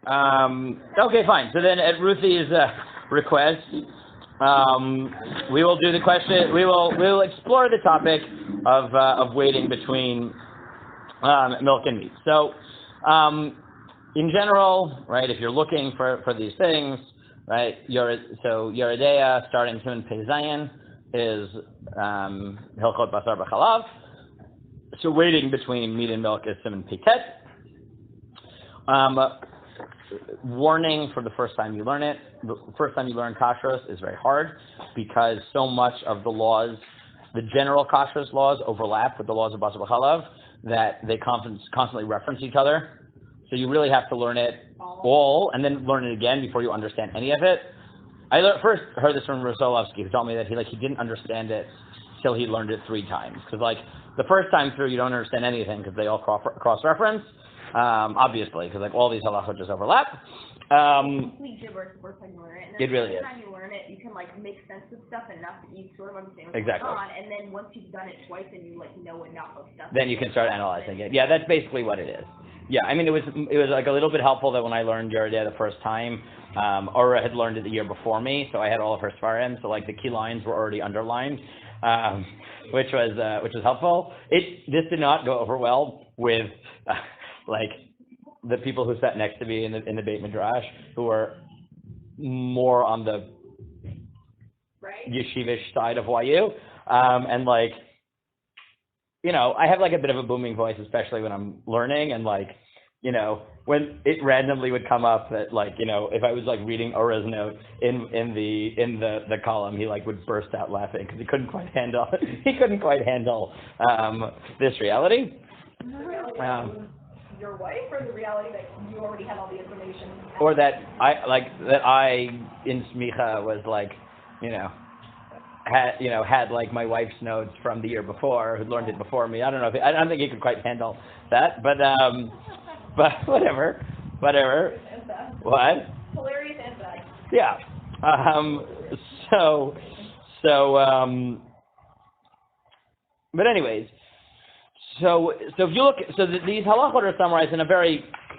Okay, fine. So then at Ruthie's request, we will do the question. We will explore the topic of waiting between milk and meat. So, in general, right, if you're looking for these things, right, Yeridea starting Siman Pei Zayin is Hilchot Basar B'Chalav. So waiting between meat and milk is Siman Pei Tet. Warning for the first time you learn it. The first time you learn kashrus is very hard because so much of the laws, the general kashrus laws, overlap with the laws of Basar B'Chalav that they constantly reference each other. So you really have to learn it all and then learn it again before you understand any of it. I first heard this from Rosolovsky, who told me that he didn't understand it till he learned it 3 times. Because the first time through you don't understand anything because they all cross-reference. Obviously, because all these halachot just overlap. Complete gibberish the first time you learn it. And then it really is. The time you learn it, you can make sense of stuff enough that you sort of understand what's exactly. going on. And then once you've done it twice and you know enough of stuff, then you can start analyzing it. Yeah, that's basically what it is. Yeah, I mean it was a little bit helpful that when I learned Yeridea the first time, Ora had learned it the year before me, so I had all of her svarim. So the key lines were already underlined, which was helpful. This did not go over well with. The people who sat next to me in the Beit Midrash, who were more on the yeshivish side of YU, and I have a bit of a booming voice, especially when I'm learning, and when it randomly would come up that if I was reading Ora's note in the column, he would burst out laughing because he couldn't quite handle this reality. Your wife, or the reality that you already had all the information? Or that I in smicha was had my wife's notes from the year before, who learned it before me. I don't know I don't think he could quite handle that, but whatever. What? Hilarious and sad. Yeah. But anyways. So if you look, these halachot are summarized in a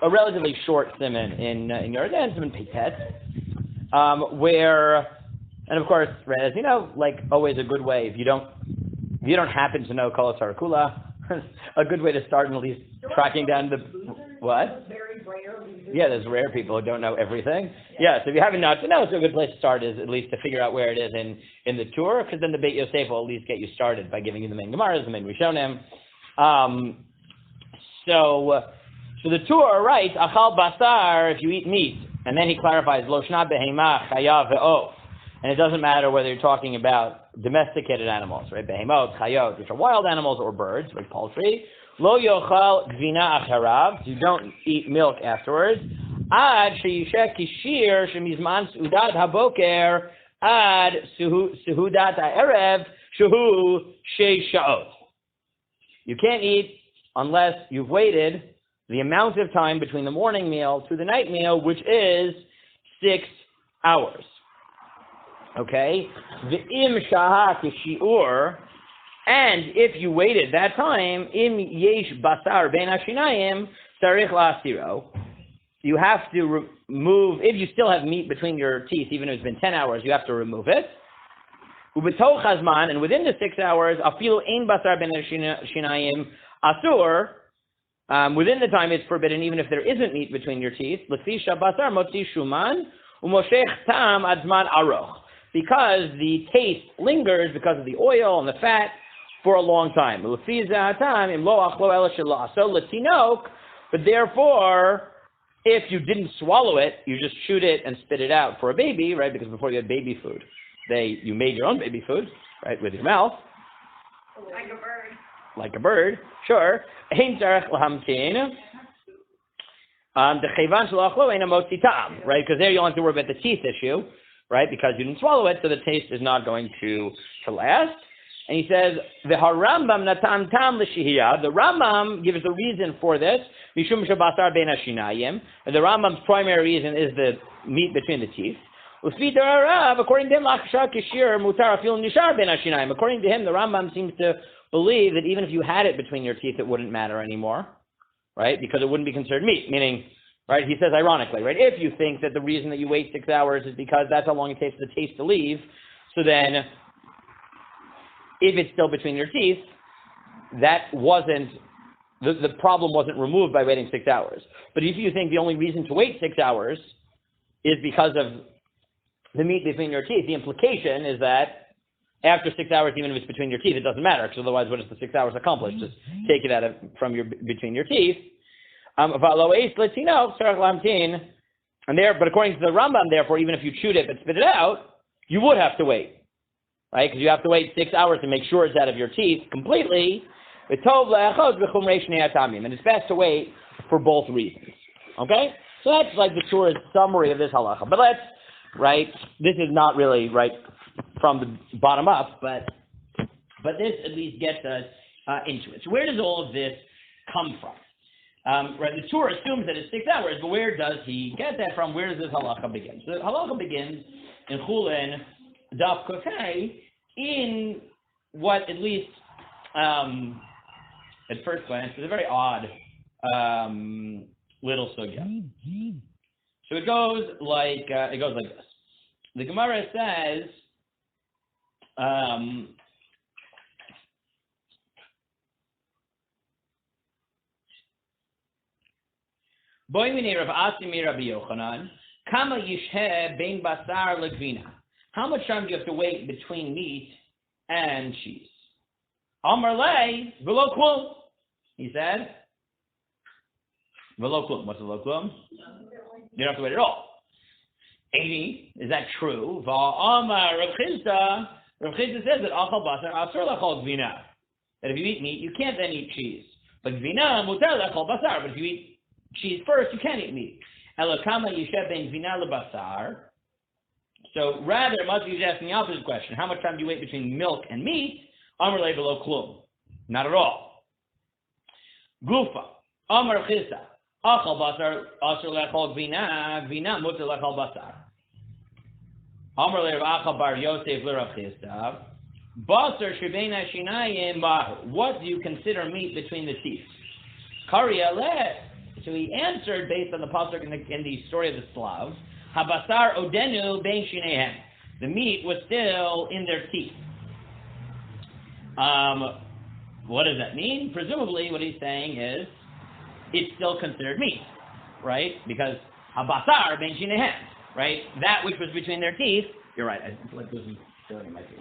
relatively short siman in Yeridea and Siman Pei Tet, where, and of course, right, as you know, always a good way if you don't happen to know Kol Kula, a good way to start and at least tracking down the what? Very rare. Yeah, there's rare people who don't know everything. Yeah, so if you happen not to know, so a good place to start is at least to figure out where it is in the tour, because then the Beit Yosef will at least get you started by giving you the main Gemaras, the main Rishonim. So the Torah writes, Achal basar, if you eat meat, and then he clarifies, Lo shna behemah chayav ve'of, and it doesn't matter whether you're talking about domesticated animals, right? Behemot, chayot, which are wild animals, or birds, like poultry. Lo yochal gvina acharav, you don't eat milk afterwards. Ad sheyishek kishir shemizman sudat haboker ad suhudat ha'erev shehu shei sha'ot. You can't eat unless you've waited the amount of time between the morning meal to the night meal, which is 6 hours. Okay? V'im shahak shi'ur, and if you waited that time, im yesh basar ben hashinayim sarich la'asiro, you have to remove, if you still have meat between your teeth, even if it's been 10 hours, you have to remove it. Ubetoch hazman, and within the 6 hours, afilu ein basar ben shinayim asur, within the time it's forbidden, even if there isn't meat between your teeth. Lefi shabasar motzi shuman umoshech tam adzman aroch, because the taste lingers because of the oil and the fat for a long time. Lefi zatam im lo achlo ela shelo aso letinok, but therefore, if you didn't swallow it, you just chewed it and spit it out for a baby, right? Because before you had baby food, you made your own baby food, right, with your mouth. Like a bird. Like a bird, sure. Right? Because there you don't have to worry about the teeth issue, right? Because you didn't swallow it, so the taste is not going to last. And he says, the Rambam natan tam l'shihiyah. The Rambam gives a reason for this. Mishum shabasar ben hashinayim. The Rambam's primary reason is the meat between the teeth. According to him, according to him, the Rambam seems to believe that even if you had it between your teeth, it wouldn't matter anymore, right? Because it wouldn't be considered meat. Meaning, right? He says ironically, right? If you think that the reason that you wait 6 hours is because that's how long it takes for the taste to leave, so then if it's still between your teeth, that wasn't, the problem wasn't removed by waiting 6 hours. But if you think the only reason to wait 6 hours is because of the meat between your teeth, the implication is that after 6 hours, even if it's between your teeth, it doesn't matter, because otherwise what does the 6 hours accomplish? Just take it out from between your teeth. And there, but according to the Rambam, therefore, even if you chewed it but spit it out, you would have to wait, right? Because you have to wait 6 hours to make sure it's out of your teeth completely. And it's best to wait for both reasons. Okay? So that's like the Torah's summary of this halacha. But right, this is not really, right, from the bottom up, but this at least gets us into it. So where does all of this come from? Right, the Torah assumes that it's 6 hours, but where does he get that from? Where does this halacha begin? So the halacha begins in Chulin Daf Kofei in what at least at first glance is a very odd little sugya. So it goes like this. The Gemara says. Boy mini Rav Asimi Rabbi Yochanan, kama yishhe bein basar legvina. How much time do you have to wait between meat and cheese? Amar lei v'lo klum. He said, v'lo klum. What's v'lo klum? You don't have to wait at all. 80, is that true? V'amar Rav Chisda. Rav Chisda says that achal basar asur lachol gvina. That if you eat meat, you can't then eat cheese. But gvina mutar lachol basar. But if you eat cheese first, you can't eat meat. Elokama yishev ben gvina lebasar. So rather, Moshe is asking the opposite question: how much time do you wait between milk and meat? Amar le below klum. Not at all. Gufa. Amar chisa. Achal basar asur lechol gvina. Gvina mutar lechol basar. Amar le achal bar Yosef le Rav Chisda. Basar shebein hashinayim mahu. What do you consider meat between the teeth? Kari aleh. So he answered based on the pasuk in the story of the Slav. Habasar odenu bein shinehem. The meat was still in their teeth. What does that mean? Presumably, what he's saying is it's still considered meat, right? Because habasar bein shinehem, right? That which was between their teeth. You're right. I feel like this is showing my teeth.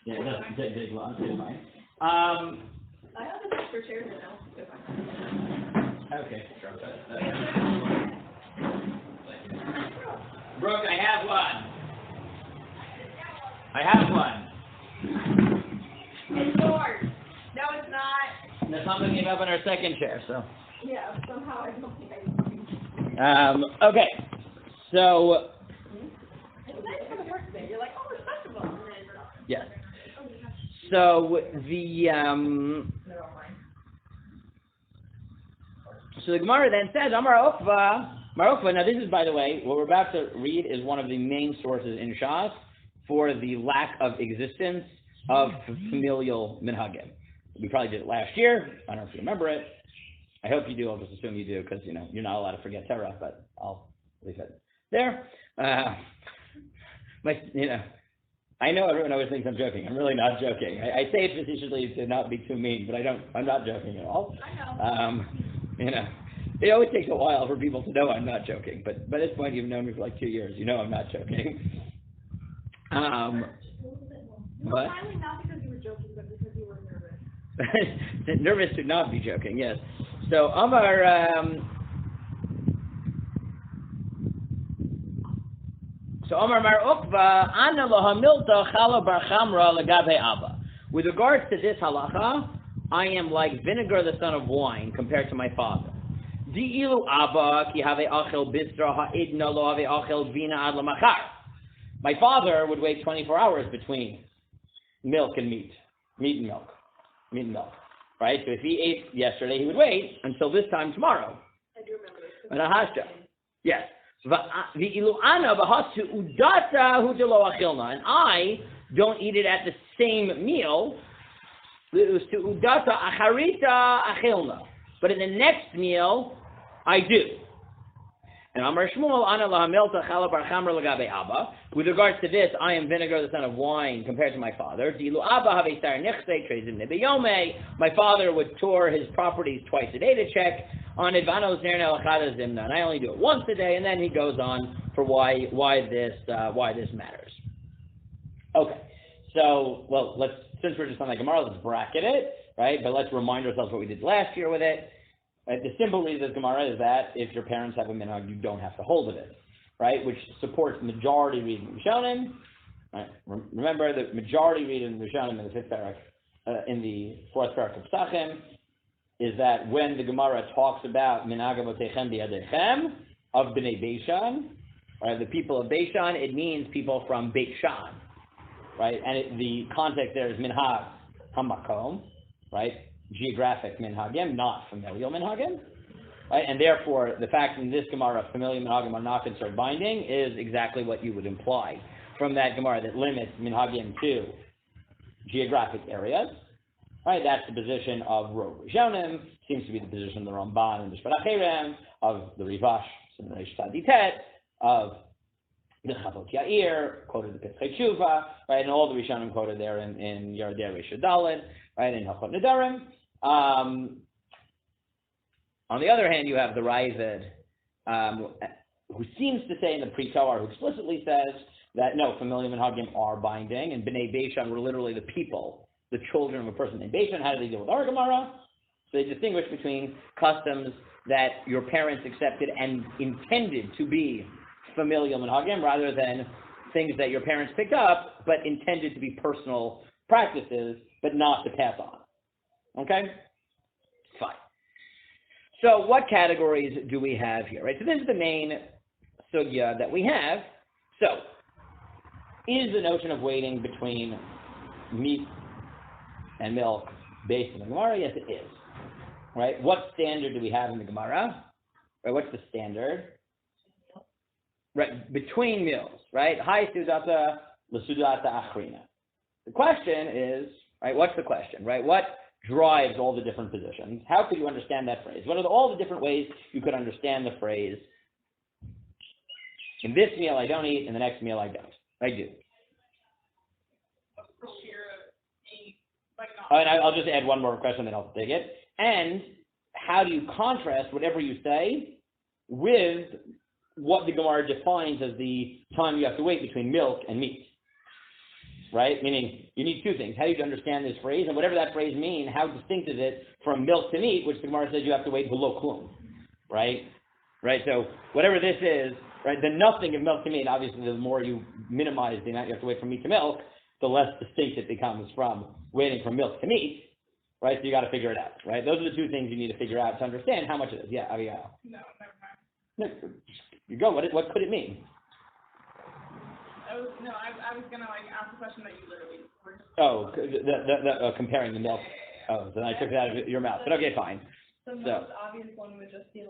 Yeah, it doesn't take long. It's fine. I have the extra chairs now. Okay. Brooke, I have one. It's yours. No, it's not. That's something came up in our second chair, so. Yeah, somehow I don't think I okay. So. It's nice to come to work today. You're like, oh, it's festival. And then you're not. Yes. So the Gemara then says, Amar Okva. Now this is, by the way, what we're about to read is one of the main sources in Shas for the lack of existence of familial minhagim. We probably did it last year. I don't know if you remember it. I hope you do. I'll just assume you do because, you're not allowed to forget Torah, but I'll leave it there. I know everyone always thinks I'm joking. I'm really not joking. I say it facetiously to not be too mean, but I'm not joking at all. I know. It always takes a while for people to know I'm not joking, but by this point you've known me for like 2 years. You know I'm not joking. What? Finally, not because you were joking, but because you were nervous. Nervous to not be joking, yes. So Amar Mar Ukva Anna Laha Milta Chala Bar Chamra Lagabe Abba. With regards to this halacha, I am like vinegar, the son of wine, compared to my father. Di'ilu Abba ki have achel bisra ha'idna lo have achel vina ad lamachar. My father would wait 24 hours between milk and meat and milk, right? So if he ate yesterday, he would wait until this time tomorrow. I do remember this. And yes. And I don't eat it at the same meal. But in the next meal, I do. And Amar Shmuel, Ana lahamilta chala bar chamra lagabe Abba. With regards to this, I am vinegar, the son of wine, compared to my father. Dilu Abba have sar nichse trezim nebiyome. My father would tour his properties twice a day to check on Idvanos nerna lachada zimna. And I only do it once a day, and then he goes on for why this matters. Okay, so since we're just on the Gemara, let's bracket it, right? But let's remind ourselves what we did last year with it. Right? The simple reason of this Gemara is that if your parents have a minhag, you don't have to hold of it, right? Which supports majority reading Rishonim. Right? Remember, the majority reading Rishonim in the fifth parak, in the fourth parak of Pesachim, is that when the Gemara talks about minhag avotechem biyadechem of bnei Beishan, right? The people of Beishan, it means people from Beit Shan, right? And the context there is minhag hamakom, right? Geographic minhagim, not familial minhagim, right? And therefore, the fact in this Gemara familial minhagim are not considered binding is exactly what you would imply from that Gemara that limits minhagim to geographic areas, right? That's the position of Rov Rishonim, seems to be the position of the Ramban and the Shpar HaCherem, of the Rivash, and the Reish Tzaditet, of the Chavot Yair, quoted the Pitzchei Tshuva, right? And all the Rishonim quoted there in Yardei Reish Daled, right? In Halchot Nedarim. On the other hand, you have the Raavad, who seems to say in the Pre-Toar, who explicitly says that no, familial minhagim are binding, and Bnei Beishan were literally the people, the children of a person named Beishan. How do they deal with our Gemara? So they distinguish between customs that your parents accepted and intended to be familial minhagim, rather than things that your parents picked up but intended to be personal practices, but not to pass on. Okay? Fine. So what categories do we have here, right? So this is the main sugya that we have. So, is the notion of waiting between meat and milk based on the Gemara? Yes, it is. Right? What standard do we have in the Gemara? Right? What's the standard? Right, between meals, right? Hai sudata, l'sudata achrina. The question is, right, what's the question, right? What drives all the different positions? How could you understand that phrase? What are all the different ways you could understand the phrase, in this meal I don't eat, in the next meal I don't? I do. And I'll just add one more question, then I'll take it. And how do you contrast whatever you say with what the Gemara defines as the time you have to wait between milk and meat, right? Meaning, you need two things. How do you understand this phrase? And whatever that phrase means, how distinct is it from milk to meat, which the Gemara says you have to wait below klum, right? Right, so whatever this is, right, the nothing of milk to meat, obviously the more you minimize the amount you have to wait from meat to milk, the less distinct it becomes from waiting from milk to meat, right? So you got to figure it out, right? Those are the two things you need to figure out to understand how much it is. Yeah, Abigail. No, never mind. No, you go. What could it mean? I was gonna ask the question that you literally were just. Oh, the comparing the milk. Oh, then I took it out of your mouth. But okay, fine. The most obvious one would just be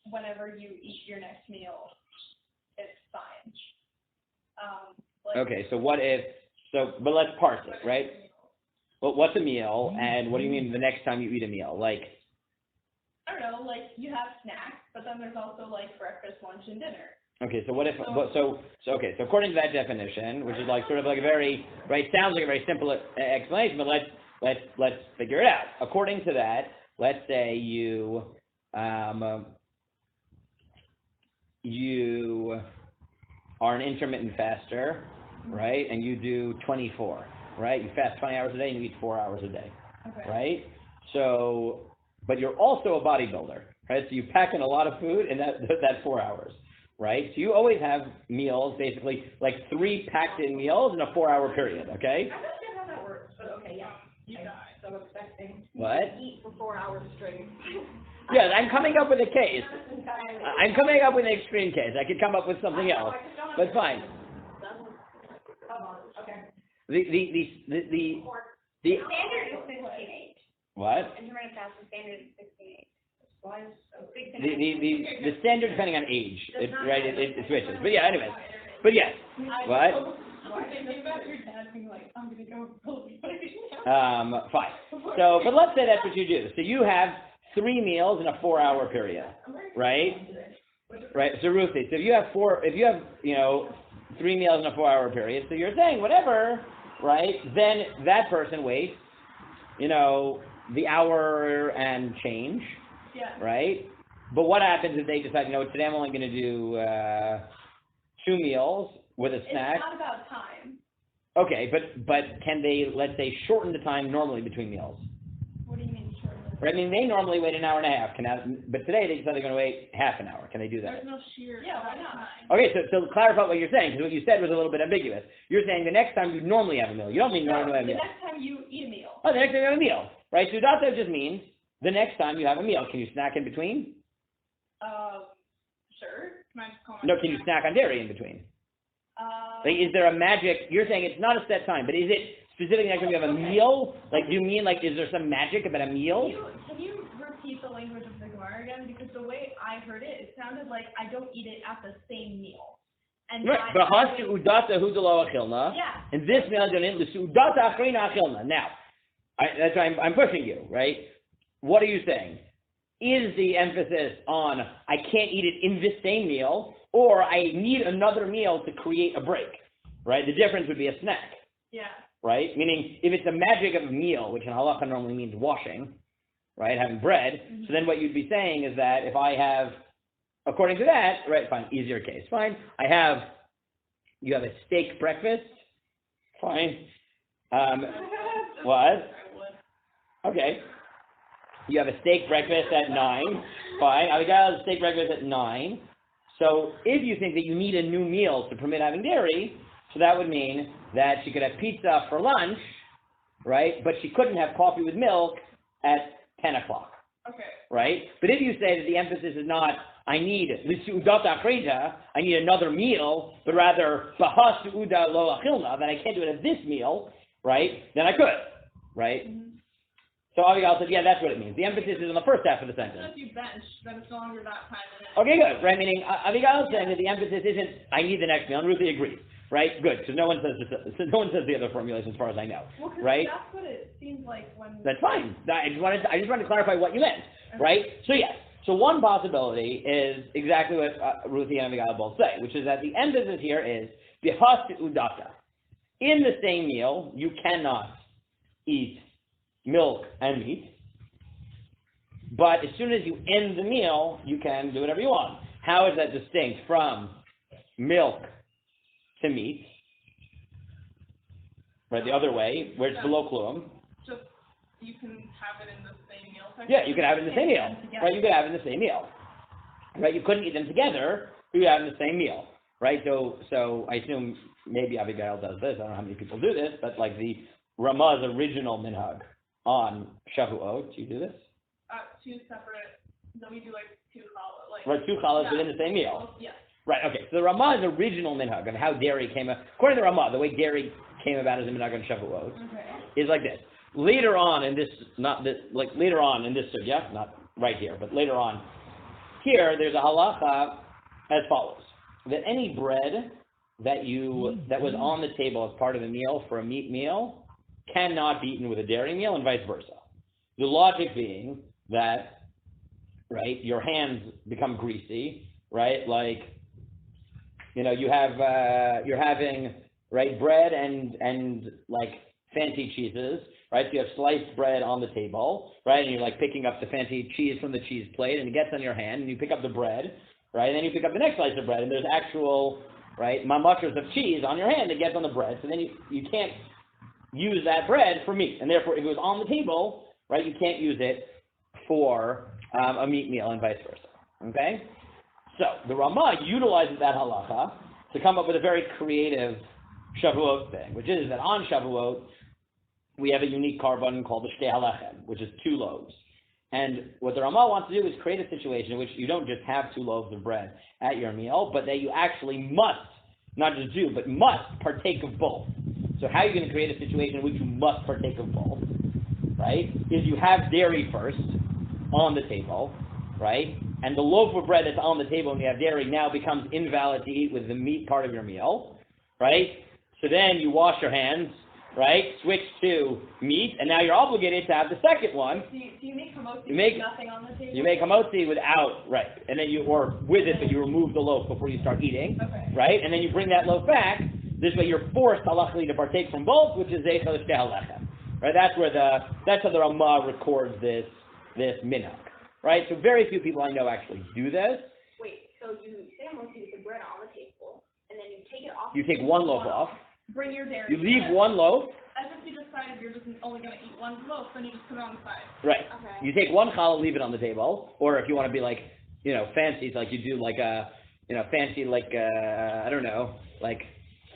whenever you eat your next meal, it's fine. Okay, so but let's parse it, right? Well, what's a meal, and what do you mean the next time you eat a meal? I don't know, you have snacks, but then there's also breakfast, lunch, and dinner. Okay, so what if, so according to that definition, which is sort of a very, right, sounds like a very simple explanation, but let's figure it out. According to that, let's say you are an intermittent faster, right, and you do 24, right? You fast 20 hours a day and you eat 4 hours a day, okay, right? So, but you're also a bodybuilder, right? So you pack in a lot of food in that 4 hours, right? So you always have meals, basically, 3 packed-in meals in a 4-hour period, okay? I don't understand how that works, but okay, yeah. You die. So expecting What? to eat for 4 hours straight. Yeah, I'm coming up with a case. I'm coming up with an extreme case. I could come up with something else, but fine. Come on, okay. The Standard is 16:8. what? Intermittent fasting standard is 16:8. Why is so big? The standard depending on age, it switches. But yeah, anyways. But yes. What? Fine. So, but let's say that's what you do. So you have 3 meals in a 4-hour period, right? Right, so Ruthie, so if you have 3 meals in a 4-hour period, so you're saying whatever, right, then that person waits, the hour and change, right? But what happens if they decide, today I'm only going to do 2 meals with a snack? It's not about time. Okay, but can they, let's say, shorten the time normally between meals? What do you mean shorten? Right, I mean, they normally wait an hour and a half, but today they decide they're going to wait half an hour. Can they do that? There's no sheer. Yeah, why not? Okay, so clarify what you're saying, because what you said was a little bit ambiguous. You're saying the next time you normally have a meal. You don't mean normally have a meal. The next time you eat a meal. Oh, the next time you have a meal, right? Sudato just means the next time you have a meal. Can you snack in between? Sure. Can I just call No, can you snack on dairy in between? Like, is there a magic? You're saying it's not a set time, but is it specifically next time you have a meal? Like, do you mean like is there some magic about a meal? Can you repeat the language of the Gemara again? Because the way I heard it, it sounded like I don't eat it at the same meal. And Right. Yeah. And this meal is going to l'su'udata achrina achilna. Now, that's why I'm pushing you, right? What are you saying? Is the emphasis on I can't eat it in this same meal, or I need another meal to create a break, right? The difference would be a snack, Yeah. right? Meaning, if it's the magic of a meal, which in halacha normally means washing, right, having bread, so then what you'd be saying is that if I have, according to that, right, fine, easier case, fine, you have a steak breakfast, fine, what? Okay. You have a steak breakfast at 9. Fine. I got a steak breakfast at 9. So if you think that you need a new meal to permit having dairy, so that would mean that she could have pizza for lunch, right? But she couldn't have coffee with milk at 10 o'clock. Okay. Right? But if you say that the emphasis is not, I need l'su'udata achrija, I need another meal, but rather baha su'uda lo achilna, that I can't do it at this meal, right? Then I could, right? Mm-hmm. So Abigail said, yeah, that's what it means. The emphasis is on the first half of the So sentence. if you bench, then it's no longer that time. Okay, good, right? Meaning Abigail is saying that the emphasis isn't, I need the next meal, and Ruthie agrees, right? Good, because no one says the other formulation as far as I know, Well, 'cause right? that's what it seems like when. That's fine. I just wanted to clarify what you meant, right? So yes. So one possibility is exactly what Ruthie and Abigail both say, which is that the emphasis here is bihas udata. In the same meal, you cannot eat milk and meat, but as soon as you end the meal, you can do whatever you want. How is that distinct from milk to meat? Right, the other way, where it's below klum. Just, you can have it in the same meal. Yeah, you can have it in the same meal. Right, you could have it in the same meal. Right, you couldn't eat them together, but you have it in the same meal. Right, so I assume maybe Abigail does this. I don't know how many people do this, but like the Ramah's original minhag on Shavuot, do you do this? 2 separate. Then we do like 2 challahs. Like, Right, 2 challahs within the same meal. Yes. Right, okay. So the Ramah's original minhag of how dairy came about, according to the Ramah, the way dairy came about as a minhag on Shavuot is like this. Later on in this, later on in this sugya, not right here, but later on, here there's a halacha as follows: that any bread that was on the table as part of a meal for a meat meal cannot be eaten with a dairy meal, and vice versa. The logic being that, right, your hands become greasy, right? Like, you're having, right, bread and like fancy cheeses, right? So you have sliced bread on the table, right? And you're like picking up the fancy cheese from the cheese plate, and it gets on your hand, and you pick up the bread, right? And then you pick up the next slice of bread, and there's actual, right, mamashers of cheese on your hand that gets on the bread. So then you can't use that bread for meat, and therefore if it was on the table, right, you can't use it for a meat meal, and vice versa. Okay? So the Ramah utilizes that halacha to come up with a very creative Shavuot thing, which is that on Shavuot we have a unique carbon called the shtei halechem, which is 2 loaves. And what the Ramah wants to do is create a situation in which you don't just have 2 loaves of bread at your meal, but that you actually must, not just do, but must partake of both. So how are you going to create a situation in which you must partake of both, right, is you have dairy first on the table, right, and the loaf of bread that's on the table and you have dairy now becomes invalid to eat with the meat part of your meal, right? So then you wash your hands, right? Switch to meat, and now you're obligated to have the second one. Do you make hamotzi You make- with nothing on the table? You make hamotzi without, right, and then or with it, but you remove the loaf before you start eating, Okay. right? And then you bring that loaf back. This way you're forced halachically to partake from both, which is zeichel shtei halechem, right? That's how the Ramah records this minhag, right? So very few people I know actually do this. Wait, so you say hamotzi with the bread on the table, and then you take it off. You take one loaf off. Bring your dairy. You leave one loaf. As if you decided you're just only going to eat one loaf, then you just put it on the side. Right. Okay. You take one challah, leave it on the table, or if you want to be like, fancy, like you do like a, fancy like I don't know, like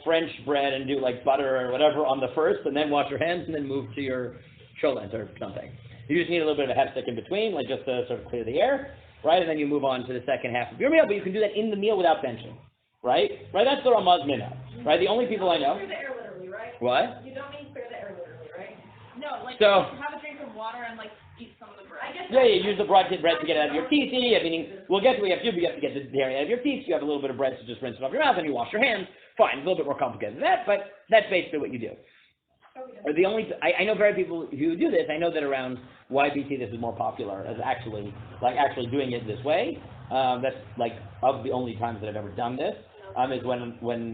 French bread and do like butter or whatever on the first, and then wash your hands and then move to your cholent or something. You just need a little bit of a hefsek in between, like just to sort of clear the air, right? And then you move on to the second half of your meal, but you can do that in the meal without benching, right? Right. That's the Ramah's minhag, right? The only people I know. Clear the air literally, right? What? You don't mean clear the air literally, right? No, like So- have a drink of water and like eat some of the bread. I guess. Yeah, you use the bread to get it out of your teeth. Yeah, meaning we'll get to what you have to do, but you have to get the dairy out of your teeth. So you have a little bit of bread, so just rinse it off your mouth, and you wash your hands. Fine, it's a little bit more complicated than that, but that's basically what you do. Or the only I know very people who do this. I know that around YBT this is more popular as actually doing it this way. That's like of the only times that I've ever done this. Is when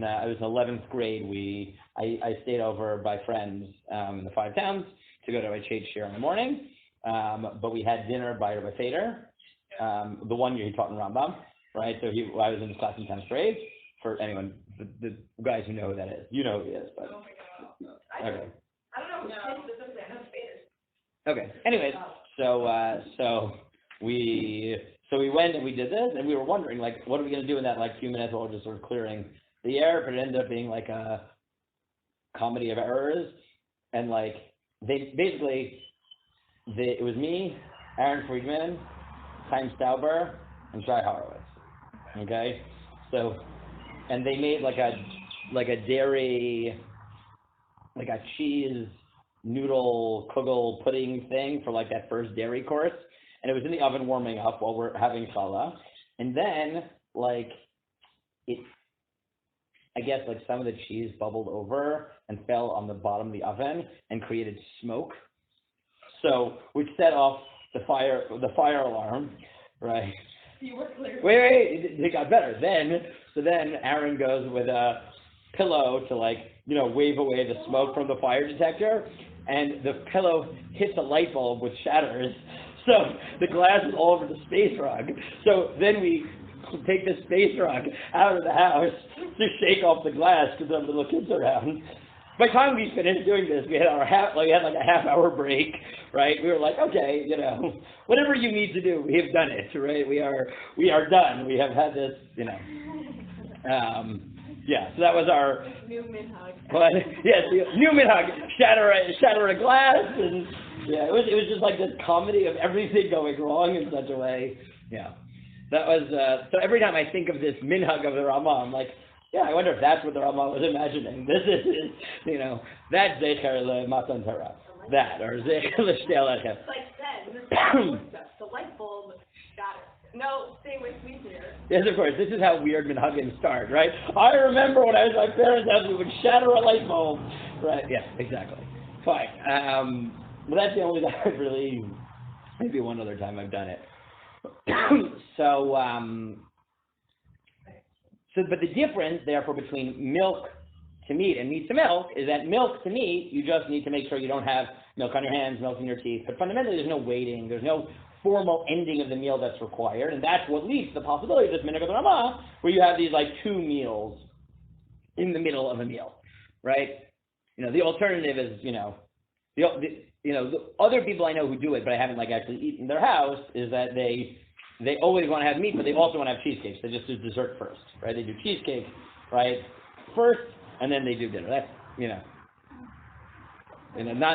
I was in 11th grade. I stayed over by friends in the 5 towns to go to a shade share in the morning. But we had dinner by Rabbi Feder. The one year he taught in Rambam, right? So I was in his class in 10th grade. For anyone, the guys who know who that is, you know who he is. But okay. I don't know who specifically. I know Faders. Okay. Anyways, so we went and we did this, and we were wondering like, what are we gonna do in that like few minutes while we're just sort of clearing the air? But it ended up being like a comedy of errors, and like it was me, Aaron Friedman, Chaim Stauber, and Shai Horowitz. Okay, so and they made like a dairy, like a cheese noodle kugel pudding thing for like that first dairy course, and it was in the oven warming up while we're having challah, and then like I guess like some of the cheese bubbled over and fell on the bottom of the oven and created smoke, so which set off the fire alarm, right? You were clear. Wait, it got better. So then Aaron goes with a pillow to like, wave away the smoke from the fire detector, and the pillow hits a light bulb which shatters. So the glass is all over the space rug. So then we take the space rug out of the house to shake off the glass because there are little kids around. By the time we finished doing this, we had like a half-hour break, right? We were like, okay, whatever you need to do, we have done it, right? We are done. We have had this, yeah. So that was our New minhag. but yes, new minhag, shatter a glass, and yeah, it was just like this comedy of everything going wrong in such a way. Yeah, that was so. Every time I think of this minhag of the Ramah, I'm like, yeah, I wonder if that's what the Ramah was imagining. This is, that zecher matan Torah, that or zecher l'shtei halechem. Like then, the light bulb shattered. No, stay with me here. Yes, of course. This is how weird minhagim start, right? I remember when I was at my parents' house, we would shatter a light bulb. Right? Yeah, exactly. Fine. Well, that's the only time I've really, maybe one other time I've done it. But the difference, therefore, between milk to meat and meat to milk is that milk to meat, you just need to make sure you don't have milk on your hands, milk in your teeth. But fundamentally, there's no waiting. There's no formal ending of the meal that's required. And that's what leads to the possibility of this minhag of the Ramah, where you have these like 2 meals in the middle of a meal, right? The alternative is, the other people I know who do it, but I haven't like actually eaten in their house, is that they always want to have meat, but they also want to have cheesecake. They just do dessert first, right? They do cheesecake, right, first, and then they do dinner. That's,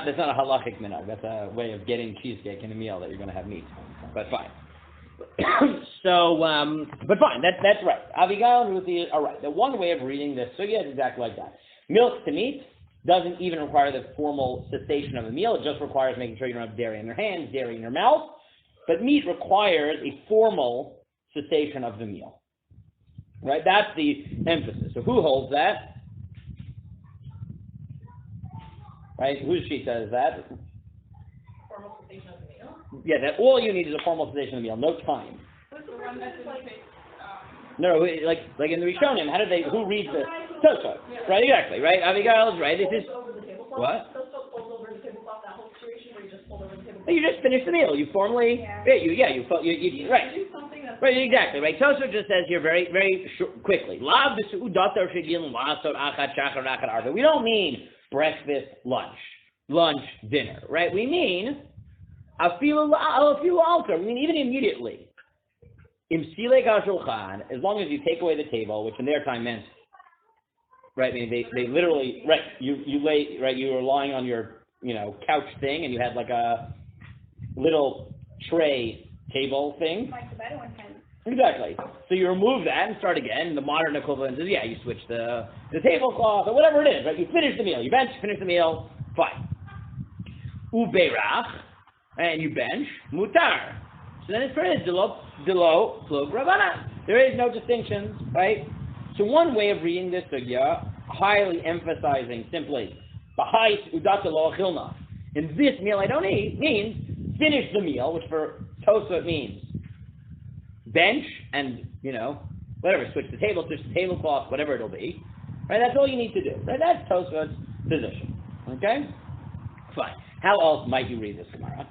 that's not a halachic minhag. That's a way of getting cheesecake in a meal that you're going to have meat. But fine. But fine. That's right. Avigal and Ruthie are right. The one way of reading this sugya is exactly like that. Milk to meat doesn't even require the formal cessation of the meal. It just requires making sure you don't have dairy in your hands, dairy in your mouth. But meat requires a formal cessation of the meal. Right? That's the emphasis. So who holds that? right? Whose shita is that? Formal cessation of the meal. Yeah, that all you need is a formal cessation of the meal, no time. What's the one that's like, No, like in the Rishonim, who reads the Tosfot? Right, exactly, right? Abigail's right. This is Over the tablecloth. what? So fold over the tablecloth, that whole situation where you just fold over the tablecloth. You just finished the meal. You formally, you right. Do something that's Right, exactly, right. Tosfot just says here very, very quickly. We don't mean breakfast, lunch, dinner, right? We mean I feel alter. We mean even immediately. As long as you take away the table, which in their time meant, right? I mean, they literally, right? You lay, right? You were lying on your, couch thing, and you had like a little tray table thing. like the better one can. Exactly. So you remove that and start again. The modern equivalent is, you switch the tablecloth or whatever it is, right? You finish the meal. You bench, finish the meal, fine. Uberach, and you bench, mutar. So then it's permitted, delo, plug, rabbanan. There is no distinctions, right? So one way of reading this sugya, highly emphasizing simply, b'hais udata lo achilna. In this meal I don't eat, means finish the meal, which for Tosfot means bench and, whatever, switch the tablecloth, whatever it'll be. Right, that's all you need to do. Right, that's Tosfot's position. Okay? Fine. How else might you read this Gemara?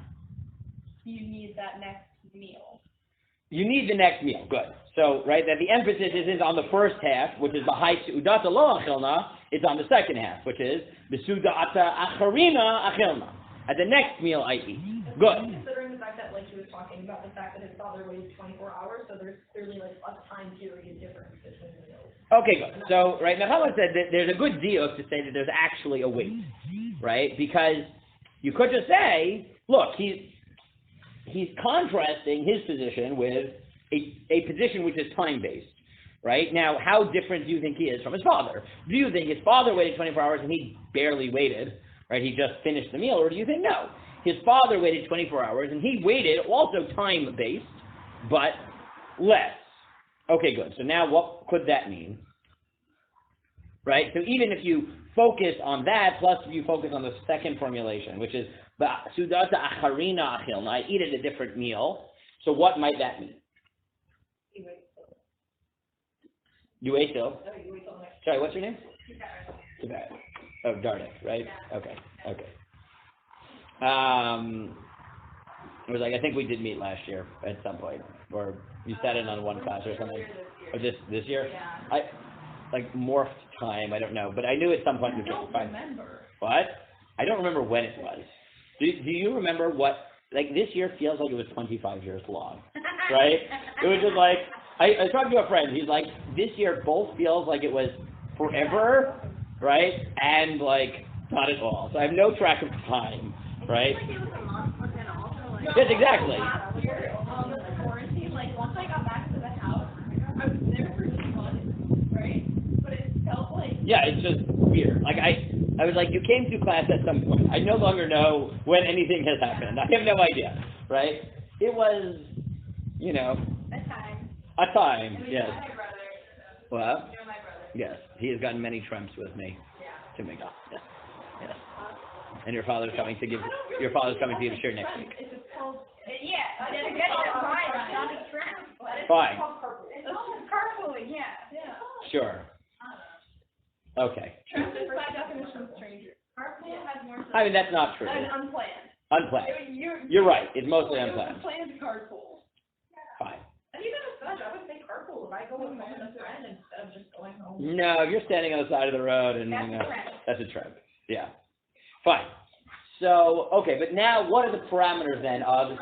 You need that next meal. You need the next meal. Good. So, right, that the emphasis is on the first half, which is b'hai seudata lo achilna. It's on the second half, which is b'seudata acharina achilna. At the next meal I eat. Good. Considering the fact that, like, he was talking about the fact that his father waited 24 hours, so there's clearly, like, a time period difference between the meals. Okay, good. So, right, Nahama said that there's a good diuk to say that there's actually a wait, right? Because you could just say, look, he's contrasting his position with a position which is time-based, right? Now, how different do you think he is from his father? Do you think his father waited 24 hours and he barely waited, right? He just finished the meal, or do you think, no, his father waited 24 hours and he waited, also time-based, but less? Okay, good. So now what could that mean? Right? So even if you focus on that, plus you focus on the second formulation, which is sudata acharina achilna, I eat at a different meal. So what might that mean? You wait till? Sorry, what's your name? Tibet. Oh, Dardik, right? Okay. It was like, I think we did meet last year at some point, or you sat in on one class or something. Or this year? Yeah. Morphed time, I don't know, but I knew at some point we came. Fine. Remember. What? I don't remember when it was. Do you remember what, this year feels like it was 25 years long, right? It was just like, I was talking to a friend, he's like, this year both feels like it was forever, right? And not at all. So I have no track of time, right? It was a month, but then also, like... Yes, exactly. The quarantine, once I got back to the house, I was there for 2 months, right? But it felt like... Yeah, it's just weird. I was like, you came to class at some point. I no longer know when anything has happened. I have no idea, right? It was, A time. a time, yes. My brother. Well, You're my brother. yes, he has gotten many trumps with me to make up. Yes. And your father's coming to give a share next week. It's just called... Yeah, I didn't get it right. It's not a tramp. Fine. It's called carpooling, yeah. Sure. Okay. Tramp is by definition stranger. Carpool has more... I mean, that's not true. Unplanned. Unplanned. You're right. It's mostly It was unplanned. a planned carpool. Fine. And even as such, I would say carpool. If I go home with a friend instead of just going home. No, you're standing on the side of the road, and that's a trend. Yeah. Fine. So, okay, but now what are the parameters then of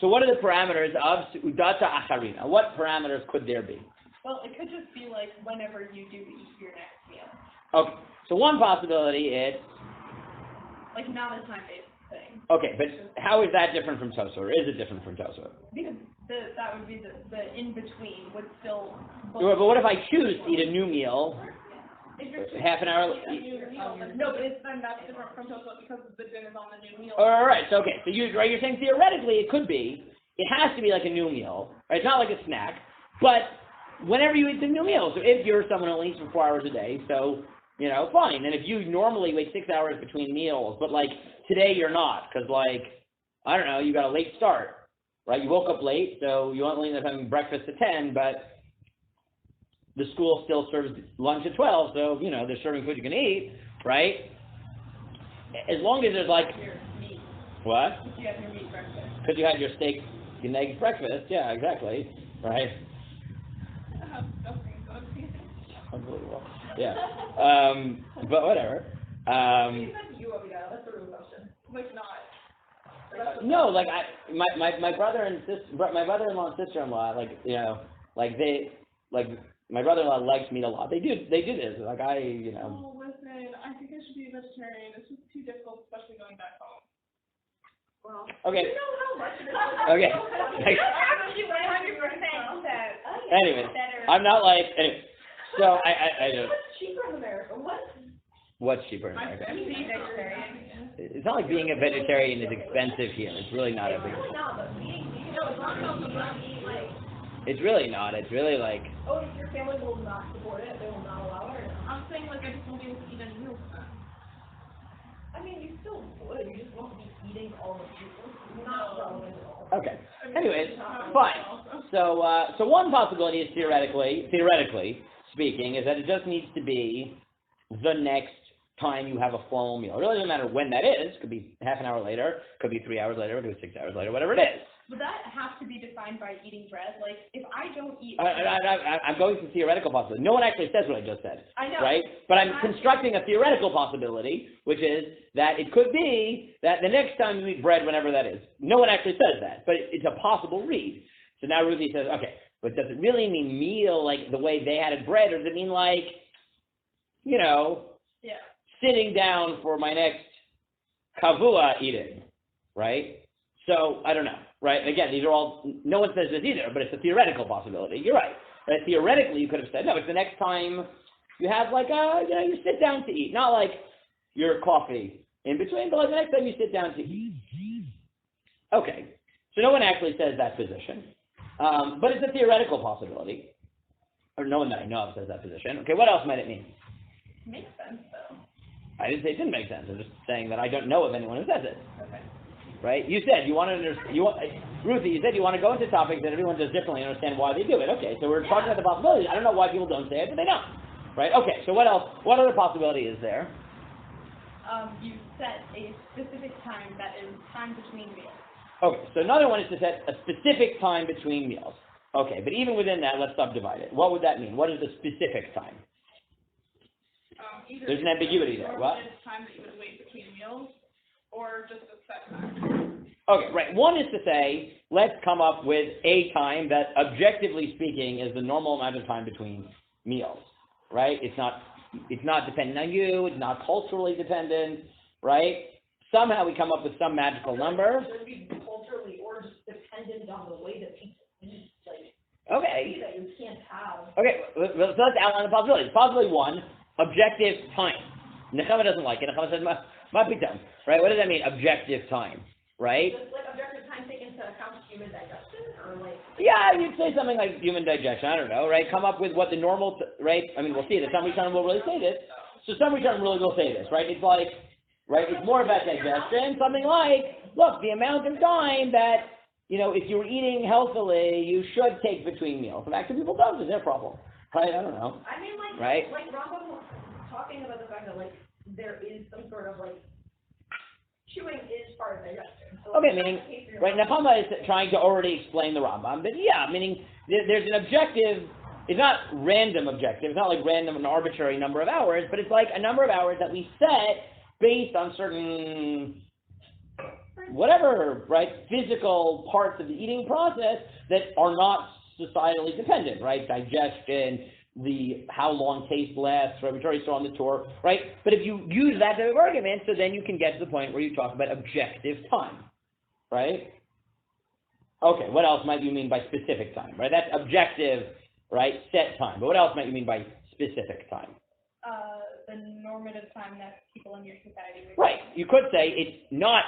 So what are the parameters of Udata Acharina? What parameters could there be? Well, it could just be whenever you do eat your next meal. Okay, so one possibility is... Not a time-based thing. Okay, but how is that different from Tosfot, or is it different from Tosfot? Because that would be the in-between would still... But what if I choose to eat a new meal half an hour... No, but that's different from Tosfot because the dinner's on the new meal. All right, so okay, so you're saying theoretically it could be, it has to be like a new meal, right? It's not like a snack, but whenever you eat the new meal, so if you're someone who only eats for 4 hours a day, so you know, fine. And if you normally wait 6 hours between meals, but like today you're not, because like, I don't know, you got a late start, right? You woke up late, so you only end up having breakfast at 10, but the school still serves lunch at 12, so, you know, they're serving food you can eat, right? As long as there's like, Your meat. what? You have your meat breakfast. Because you had your steak and eggs breakfast, yeah, exactly, right? Unbelievable. Yeah. But whatever. You over there. That's the real question. Like not. No, like my brother and my brother-in-law and sister-in-law, like, you know, like my brother-in-law likes meat a lot. They do this. Like you know. Oh, listen, I think I should be a vegetarian. It's just too difficult, especially going back home. Well, Okay. you know how much it is. Okay. Actually, 100%. Anyways, I'm not like anyway. So I don't. What's cheaper in America? What's cheaper in My America? friend being vegetarian. It's not like being a vegetarian is expensive here. It's really not a big. Really not, but eating, it's not about you not eat like, It's really not. It's really like. oh, if your family will not support it, they will not allow it. I'm saying like I just won't be able to eat any meals then. I mean, you still would, you just won't be eating all the food. Not relevant at all. Okay. Anyways, fine. So one possibility is theoretically speaking, is that it just needs to be the next time you have a formal meal. It really doesn't matter when that is. Could be half an hour later, could be 3 hours later, could be 6 hours later, whatever it is. Would that have to be defined by eating bread? Like, if I don't eat I'm going to theoretical possibility. No one actually says what I just said. I know. Right? But I'm constructing a theoretical possibility, which is that it could be that the next time you eat bread, whenever that is. No one actually says that, but it's a possible read. So now Ruthie says, okay, but does it really mean meal like the way they had it bread, or does it mean like, you know, Yeah. sitting down for my next kavua eating, right? So, I don't know, right? Again, these are all, no one says this either, but it's a theoretical possibility. You're right. But theoretically, you could have said, no, it's the next time you have like you sit down to eat. Not like your coffee in between, but like the next time you sit down to eat. Okay. So no one actually says that position. But it's a theoretical possibility. Or no one that I know of says that position. Okay, what else might it mean? Makes sense, though. I didn't say it didn't make sense. I'm just saying that I don't know of anyone who says it. Okay. Right? You said you want to Ruthie, you said you want to go into topics that everyone does differently and understand why they do it. Okay, so we're talking about the possibilities. I don't know why people don't say it, but they don't. Right? Okay, so what else? What other possibility is there? You set a specific time that is time between meals. Okay, so another one is to set a specific time between meals. Okay, but even within that, let's subdivide it. What would that mean? What is the specific time? There's an ambiguity there. What? It's time that you would wait between meals, or just a set time. Okay, right. One is to say, let's come up with a time that, objectively speaking, is the normal amount of time between meals, right? It's not dependent on you. It's not culturally dependent, right? Somehow we come up with some magical number. It should be culturally or just dependent on the way that people eat, like, Okay. that you can't have. Okay, so let's outline the possibilities. Possibility one, objective time. Nechama doesn't like it. Nechama says, might be dumb, right? What does that mean, objective time, right? Just like objective time taken into account human digestion, or like. Yeah, you'd say something like human digestion. I don't know, right? Come up with what the normal, right? I mean, we'll see. The summary term will really say this. So summary term really will say this, right? It's like, right? It's more about digestion. Something like, look, the amount of time that, you know, if you're eating healthily, you should take between meals. In fact, if people don't, it's their problem, right? I don't know. I mean, like, right? like Rambam was talking about the fact that like there is some sort of like chewing is part of digestion. So, Okay, meaning, right? Nechama is trying to already explain the Rambam, but yeah, meaning there's an objective. It's not random objective. It's not like random and arbitrary number of hours, but it's like a number of hours that we set based on certain, whatever, right, physical parts of the eating process that are not societally dependent, right? Digestion, how long taste lasts, right? We already saw on the tour, right? But if you use that type of argument, so then you can get to the point where you talk about objective time, right? Okay, what else might you mean by specific time, right? That's objective, right, set time. But what else might you mean by specific time? The normative time that people in your society would. Right. You could say it's not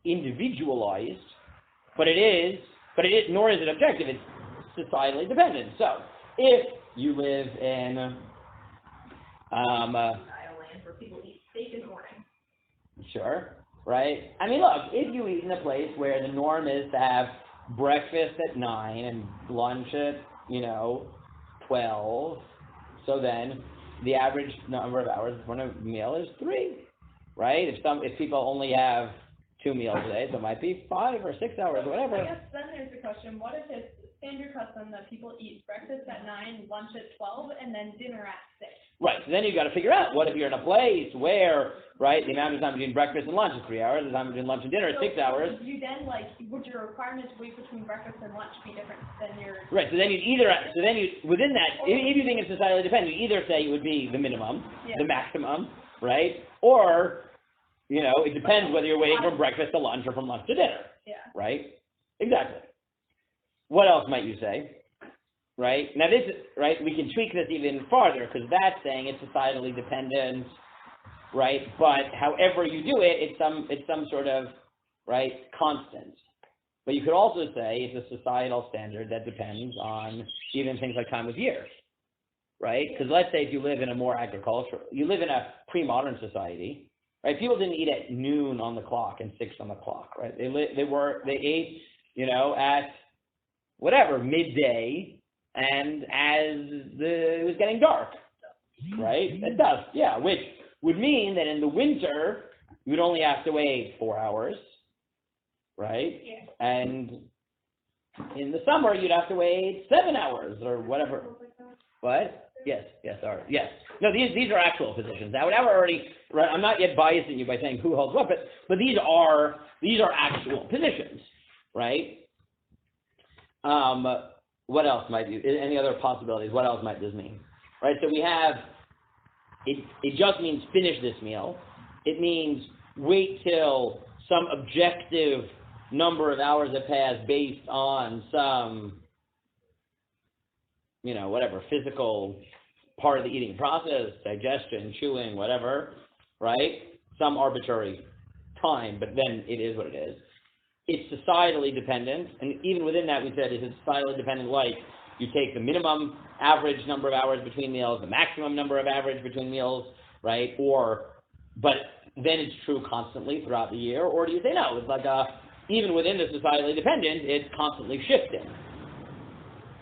individualized, but it is, nor is it objective. It's societally dependent. So, if you live in, times where people eat steak in the morning. Sure, right? I mean, look, if you eat in a place where the norm is to have breakfast at 9 and lunch at, 12, so then the average number of hours for a meal is 3, right? If people only have 2 meals a day, so it might be 5 or 6 hours, So whatever. I guess then there's the question, what if it's standard custom that people eat breakfast at 9, lunch at 12, and then dinner at 6? Right, so then you've got to figure out, what if you're in a place where, right, the amount of time between breakfast and lunch is 3 hours, the time between lunch and dinner is 6 hours. Would you then, would your requirements wait between breakfast and lunch be different than your... Right, so then within that, if you think it's societally dependent, you either say it would be the minimum, the maximum, right, or, it depends whether you're waiting from breakfast to lunch or from lunch to dinner, right? Exactly. What else might you say? Right? Now this, right, we can tweak this even farther, because that's saying it's societally dependent, right? But however you do it, it's some sort of, right, constant. But you could also say it's a societal standard that depends on even things like time of year, right? Because let's say if you live in a more agricultural, you live in a pre-modern society, right? People didn't eat at noon on the clock and 6 on the clock, right? They ate, at whatever, midday, and it was getting dark, right? At dusk, which would mean that in the winter, you would only have to wait 4 hours, right? Yeah. And in the summer, you'd have to wait 7 hours or whatever. What? Yes. No, these are actual positions. Now, right, I'm not yet biasing you by saying who holds what, but these are actual positions, right? What else might you, any other possibilities? What else might this mean? Right, so we have, it just means finish this meal. It means wait till some objective number of hours have passed based on some, whatever, physical part of the eating process, digestion, chewing, whatever, right? Some arbitrary time, but then it is what it is. It's societally dependent, and even within that we said, is it societally dependent, like you take the minimum average number of hours between meals, the maximum number of average between meals, right? But then it's true constantly throughout the year, or do you say no, it's like even within the societally dependent, it's constantly shifting,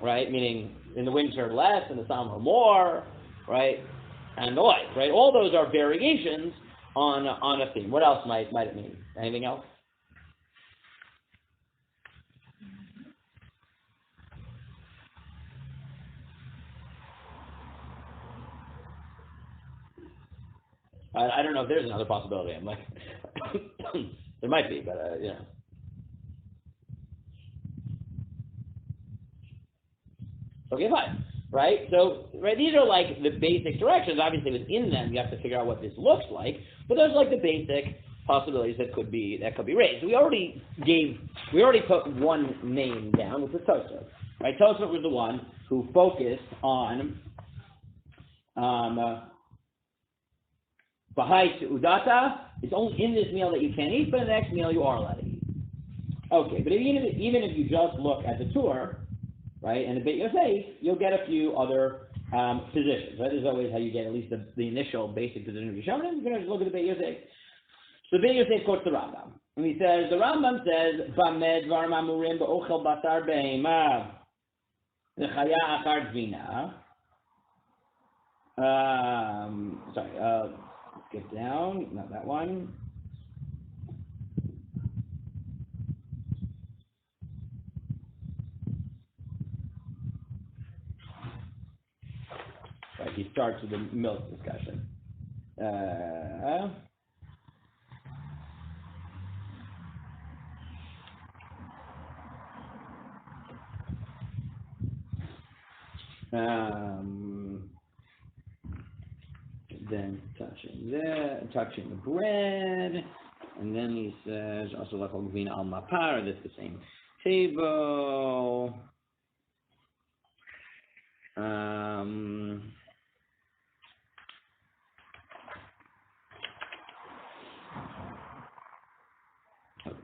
right? Meaning in the winter less, in the summer more, right? And the like, right? All those are variations on a theme. What else might it mean? Anything else? I don't know if there's another possibility. I'm like, there might be, but Okay, fine. Right? So, right, these are like the basic directions. Obviously, within them, you have to figure out what this looks like. But those are like the basic possibilities that could be raised. So we already put one name down, which was Tosfot. Right? Tosfot was the one who focused on Bahai Udata, it's only in this meal that you can't eat, but in the next meal you are allowed to eat. Okay, but even if you just look at the tour, right, and the Beit Yosef, you'll get a few other positions. Right? This is always how you get at least the initial basic position of Yishonim. You're going to just look at the Beit Yosef. So the Beit Yosef quotes the Rambam. And he says, the Rambam says, Bamed dvarim amurim ba'ochel basar behema l'chaya achar dvina. Skip down, not that one. Right, he starts with the milk discussion. Then touching the bread, and then he says also like gvina al mapar. That's the same table.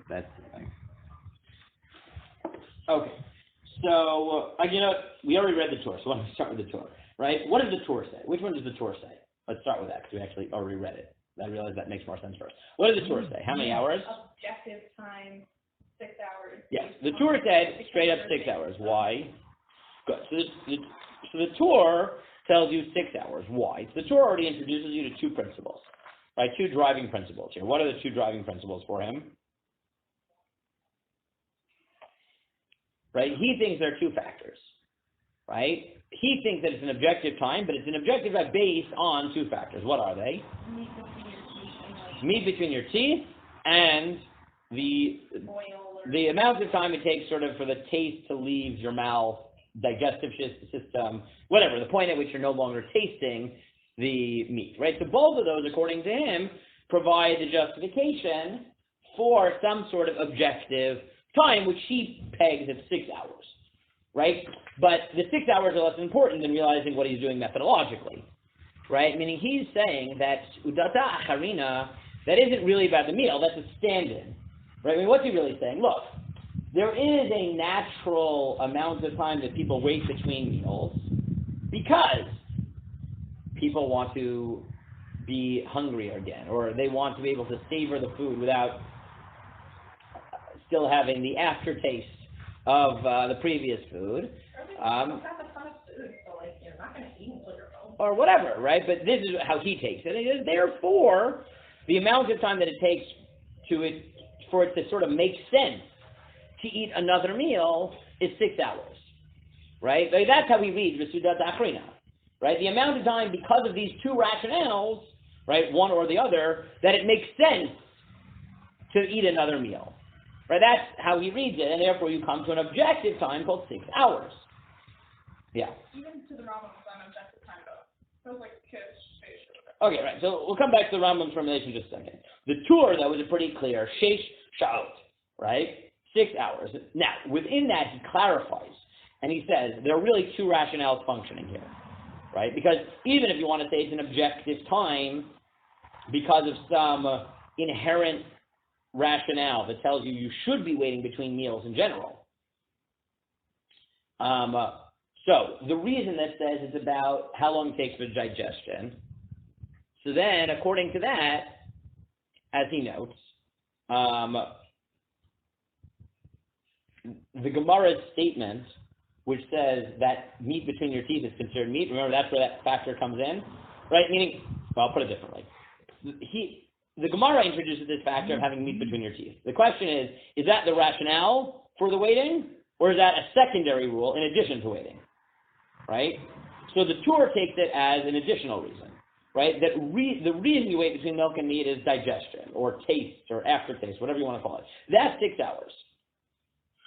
That's the thing. Okay, so we already read the Torah, so let me start with the Torah. Right? What does the Torah say? Which one does the Torah say? Let's start with that because we actually already read it. I realize that makes more sense first. What did the Torah say? How many hours? Objective time, 6 hours. Yes, the Torah said straight up 6 hours. Why? Good. So the Torah tells you 6 hours. Why? So the Torah already introduces you to two principles, right? Two driving principles here. What are the two driving principles for him? Right? He thinks there are two factors, right? He thinks that it's an objective time, but it's an objective time based on two factors. What are they? Meat between your teeth and the amount of time it takes sort of for the taste to leave your mouth, digestive system, whatever, the point at which you're no longer tasting the meat, right? So both of those, according to him, provide the justification for some sort of objective time, which he pegs at 6 hours, right? But the 6 hours are less important than realizing what he's doing methodologically, right? Meaning he's saying that udata acharina, that isn't really about the meal, that's a stand-in, right? I mean, what's he really saying? Look, there is a natural amount of time that people wait between meals because people want to be hungry again, or they want to be able to savor the food without still having the aftertaste of the previous food. Or whatever, right? But this is how he takes it. And therefore, the amount of time that it takes for it to sort of make sense to eat another meal is 6 hours, right? Like that's how he reads V'sudat Achrina, right? The amount of time, because of these two rationales, right, one or the other, that it makes sense to eat another meal, right? That's how he reads it, and therefore you come to an objective time called 6 hours. Yeah. Even to the Rambam, it's an objective time though. So it's like kish. Okay, right. So we'll come back to the Rambam's formulation in just a second. The Torah, though, is pretty clear. Sheish sha'ot, right? 6 hours. Now, within that, he clarifies, and he says there are really two rationales functioning here, right? Because even if you want to say it's an objective time because of some inherent rationale that tells you should be waiting between meals in general. So the reason that says it's about how long it takes for digestion. So then, according to that, as he notes, the Gemara's statement, which says that meat between your teeth is considered meat, remember that's where that factor comes in, right? Meaning, well, I'll put it differently. The Gemara introduces this factor of having meat between your teeth. The question is that the rationale for the waiting, or is that a secondary rule in addition to waiting, right? So the Torah takes it as an additional reason, right? That the reason you wait between milk and meat is digestion, or taste, or aftertaste, whatever you want to call it. That's 6 hours.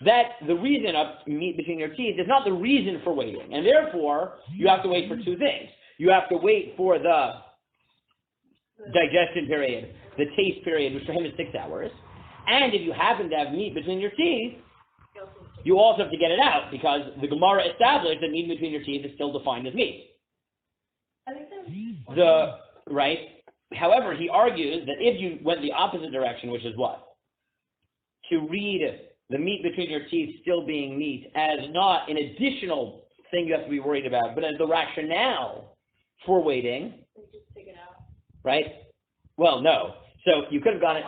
That the reason of meat between your teeth is not the reason for waiting, and therefore you have to wait for two things. You have to wait for the digestion period, the taste period, which for him is 6 hours, and if you happen to have meat between your teeth, you also have to get it out, because the Gemara established that meat between your teeth is still defined as meat. Right? However, he argues that if you went the opposite direction, which is what? To read the meat between your teeth still being meat as not an additional thing you have to be worried about, but as the rationale for waiting. Just take it out. Right? Well, no. So you could have gone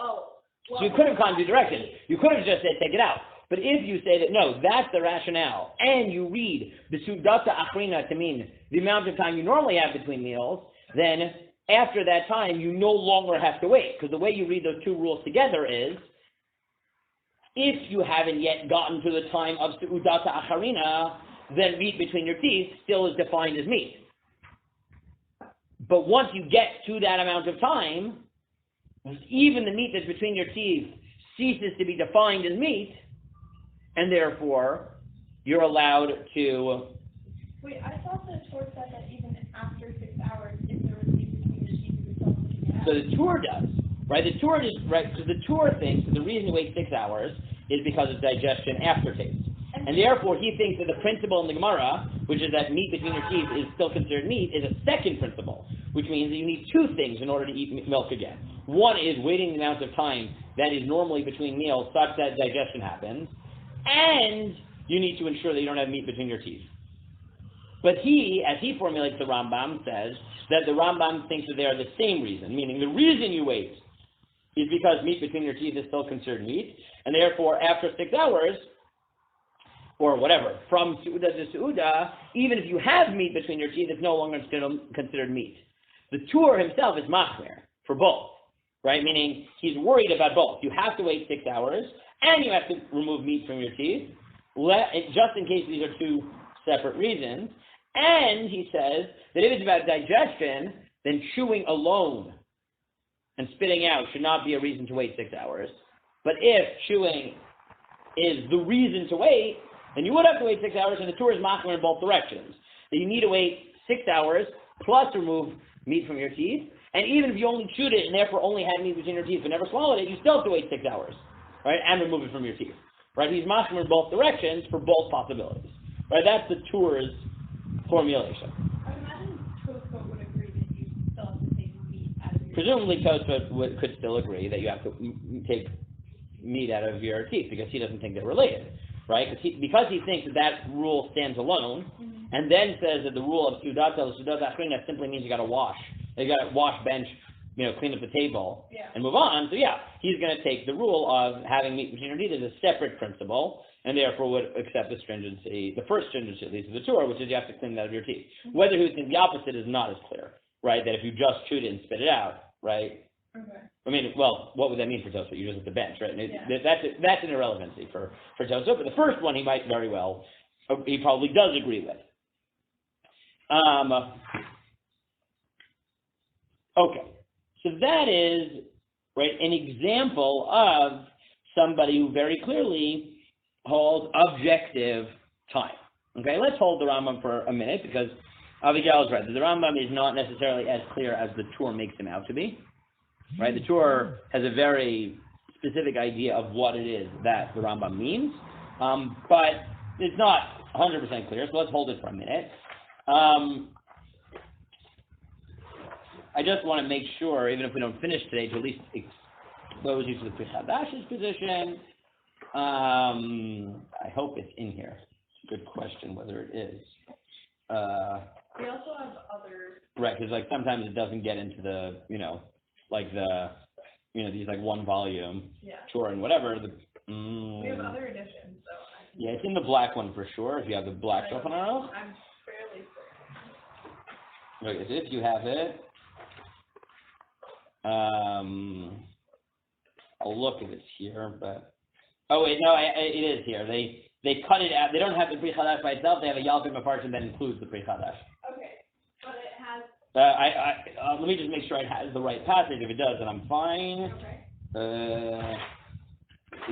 so you could have gone two directions. You could have just said take it out. But if you say that no, that's the rationale, and you read the sudata achrina to mean the amount of time you normally have between meals, then after that time you no longer have to wait. Because the way you read those two rules together is, if you haven't yet gotten to the time of sudata acharina, then meat between your teeth still is defined as meat. But once you get to that amount of time, even the meat that's between your teeth ceases to be defined as meat, and therefore you're allowed to... Wait, I thought the Torah said that even after 6 hours, if there was meat between your teeth, you would still take it out. So the Torah does, right? The Torah is, right, so the Torah thinks that the reason you wait 6 hours is because of digestion aftertaste. And therefore he thinks that the principle in the Gemara, which is that meat between your teeth is still considered meat, is a second principle, which means that you need two things in order to eat milk again. One is waiting the amount of time that is normally between meals such that digestion happens, and you need to ensure that you don't have meat between your teeth. But he, as he formulates the Rambam, says that the Rambam thinks that they are the same reason, meaning the reason you wait is because meat between your teeth is still considered meat, and therefore after 6 hours, or whatever, from Su'uda to Su'uda, even if you have meat between your teeth, it's no longer considered meat. The Tur himself is machmir for both, right? Meaning he's worried about both. You have to wait 6 hours, and you have to remove meat from your teeth, just in case these are two separate reasons. And he says that if it's about digestion, then chewing alone and spitting out should not be a reason to wait 6 hours. But if chewing is the reason to wait, then you would have to wait 6 hours, and the Tur is machmir in both directions. That you need to wait 6 hours plus remove meat from your teeth, and even if you only chewed it and therefore only had meat between your teeth but never swallowed it, you still have to wait 6 hours, right, and remove it from your teeth, right? He's machmir in both directions for both possibilities, right? That's the Tur's formulation. I would imagine Tosfot would agree that you still have to take meat out of your Presumably, Tosfot could still agree that you have to take meat out of your teeth because he doesn't think they're related, right? Because he thinks that rule stands alone, and then says that the rule of Sudat Achrina simply means you got to wash. You got to wash, bench, clean up the table, and move on. So yeah, he's going to take the rule of having meat between your teeth as a separate principle, and therefore would accept the stringency, the first stringency at least of the Torah, which is you have to clean that out of your teeth. Whether he would think the opposite is not as clear, right? That if you just chewed it and spit it out, right? Okay. I mean, well, what would that mean for Tosfot? You just have to bench, right? And that's an irrelevancy for Tosfot. But the first one he might very well, he probably does agree with. Okay, so that is, right, an example of somebody who very clearly holds objective time. Okay, let's hold the Rambam for a minute, because Abigail is right. The Rambam is not necessarily as clear as the Tur makes him out to be. Right, the Tur has a very specific idea of what it is that the Rambam means, but it's not 100% clear, so let's hold it for a minute. I just want to make sure, even if we don't finish today, to at least expose you to the Pri Chadash's position. I hope it's in here. It's a good question whether it is. We also have other. Right, because like sometimes it doesn't get into the, like the, these like one volume, Torah and whatever. We have other editions, so. Yeah, it's in the black one for sure, if you have the black Shulchan Aruch. I'm fairly certain. Okay, so if you have it, I'll look if it's here, but, oh wait, no, it is here. They cut it out. They don't have the Pri Chadash by itself. They have a Yalkut Mefarshim that includes the Pri Chadash. Okay, but it has. Let me just make sure it has the right passage. If it does, then I'm fine. Okay.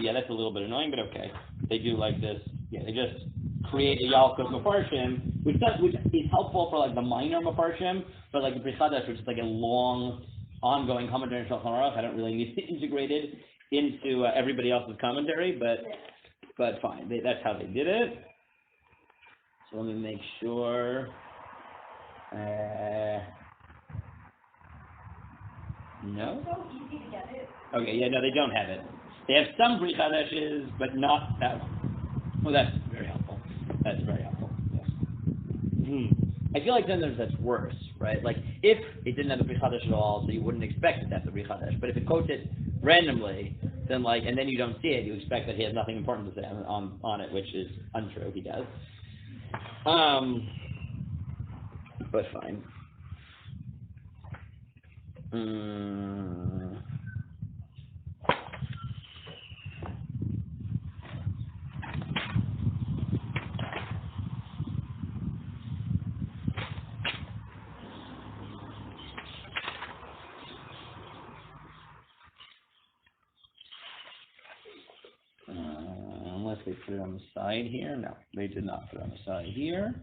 Yeah, that's a little bit annoying, but okay. They do like this. Yeah, they just create a Yalkut Mefarshim, which is helpful for like the minor Mefarshim, but like the Pri Chadash, which is like a long, ongoing commentary in Shulchan Aruch, I don't really need it integrated into everybody else's commentary, but fine. That's how they did it. So let me make sure. No? So easy to get it. Okay, yeah, no, they don't have it. They have some Pri Chadashes, but not that one. Well, that's very helpful. That's very helpful, yes. I feel like sometimes that's worse, right? Like, if it didn't have the Pri Chadash at all, so you wouldn't expect it to have the Pri Chadash. But if it quotes it randomly, then like, and then you don't see it, you expect that he has nothing important to say on it, which is untrue, he does. But fine. Unless they put it on the side here. No, they did not put it on the side here.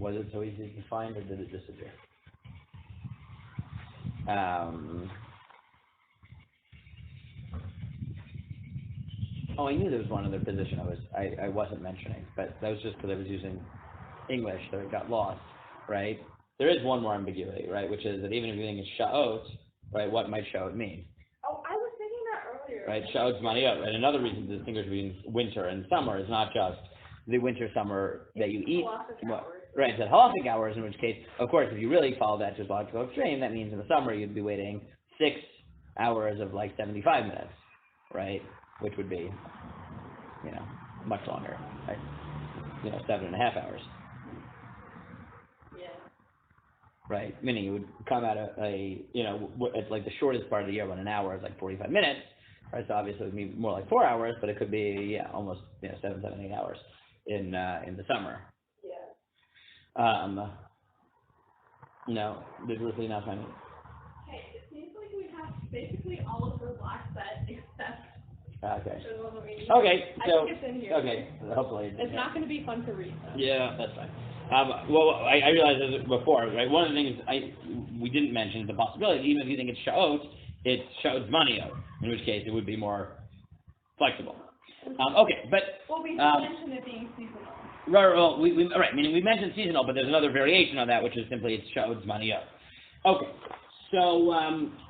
Was it so easy to find, or did it disappear? Oh, I knew there was one other position I wasn't mentioning, but that was just because I was using English, so it got lost, right? There is one more ambiguity, right, which is that even if you think it's sha'ot, right, what might sha'ot mean? Oh, I was thinking that earlier. Right, sha'ot's maniot, and another reason to distinguish between winter and summer is not just the winter, summer that you eat. Right, it's at halachic hours, in which case, of course, if you really follow that to its logical extreme, that means in the summer you'd be waiting 6 hours of like 75 minutes, right? Which would be, much longer, right? 7.5 hours. Yeah. Right, meaning it would come out it's like the shortest part of the year when an hour is like 45 minutes, right? So obviously it would be more like 4 hours, but it could be, almost, 7, 8 hours in the summer. Yeah. No, there's really not finding. Okay, it seems like we have basically all of the black set except. Okay. the one that we need. Okay, I so. think it's in here. Okay, hopefully. It's not going to be fun to read, though. Yeah, that's fine. I realized this before, right? One of the things we didn't mention is the possibility, even if you think it's sha'ot, it's sha'ot zmaniyot, in which case it would be more flexible. Okay, but. Well, we mentioned it being seasonal. Right, well, meaning we mentioned seasonal, but there's another variation on that, which is simply it's sha'ot zmaniyot. Okay, so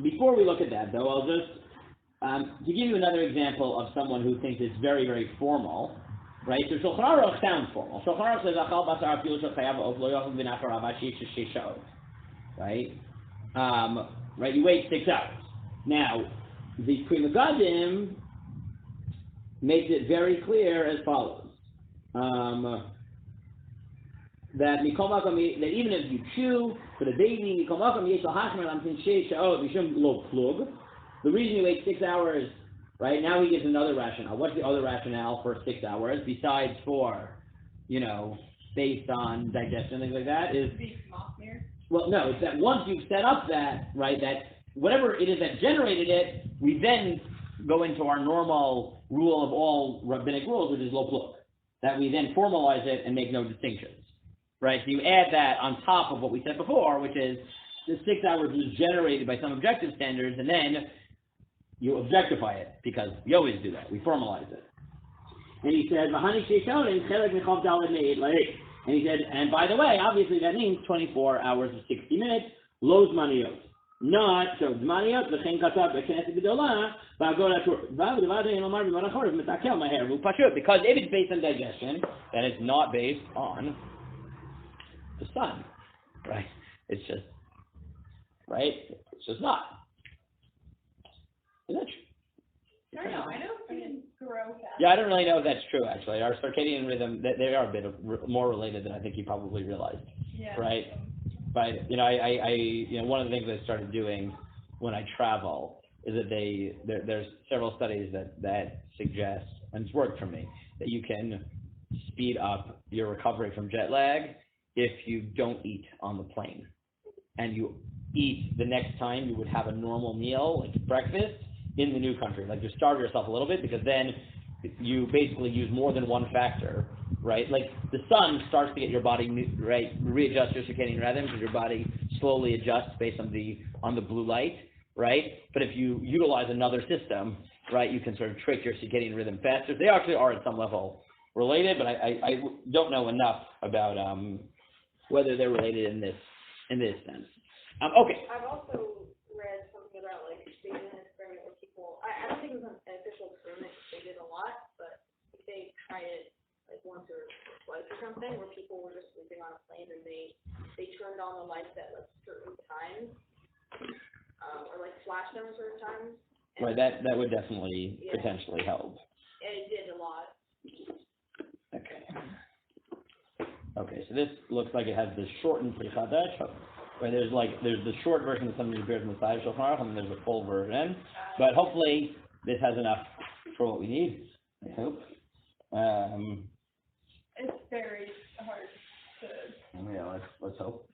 before we look at that, though, I'll just, to give you another example of someone who thinks it's very, very formal, right? So Shulchan Aruch sounds formal. Shulchan Aruch says, "Achal basar afilu shel chayav ha'of lo yochel v'nachar avashi shesh sha'ot." Right? Right, you wait 6 hours. Now, the Pri Megadim makes it very clear as follows. That even if you chew for the baby, the reason you wait 6 hours, right? Now he gives another rationale. What's the other rationale for 6 hours besides for, based on digestion, things like that? Is well, no, it's that once you've set up that, right, that whatever it is that generated it, we then go into our normal rule of all rabbinic rules, which is lo plug. That we then formalize it and make no distinctions, right? So you add that on top of what we said before, which is the 6 hours was generated by some objective standards, and then you objectify it, because we always do that. We formalize it. And he said, and he said, and by the way, obviously that means 24 hours of 60 minutes, lo zmaniyot. Not, so zmaniyot, v'chein katab b'knesset gedolah, because if it's based on digestion, then it's not based on the sun, right? It's just, right? It's just not. Is that true? I don't know. I know we can grow fast. Yeah, I don't really know if that's true, actually. Our circadian rhythm, they are a bit more related than I think you probably realized. Yeah. Right? But, one of the things I started doing when I travel is that there's several studies that suggest, and it's worked for me, that you can speed up your recovery from jet lag if you don't eat on the plane. And you eat the next time you would have a normal meal, like breakfast, in the new country. Like, you starve yourself a little bit, because then you basically use more than one factor, right? Like, the sun starts to get your body, right, readjust your circadian rhythm, because your body slowly adjusts based on the blue light, right? But if you utilize another system, right, you can sort of trick your circadian rhythm faster. They actually are at some level related, but I don't know enough about whether they're related in this sense. Okay. I've also read something about, like, they did an experiment where people, I don't think it was an official experiment, they did a lot, but they tried it like once or twice or something, where people were just sleeping on a plane and they turned on the lights at like certain times, or like flashed them at certain times. Right, that would definitely potentially help. And it did a lot. Okay, so this looks like it has the shortened Pri Chadash. Right, there's the short version that sometimes appears on the side of Shulchan Aruch, and then there's the full version. But hopefully this has enough for what we need, I hope. It's very hard to. Yeah, let's hope.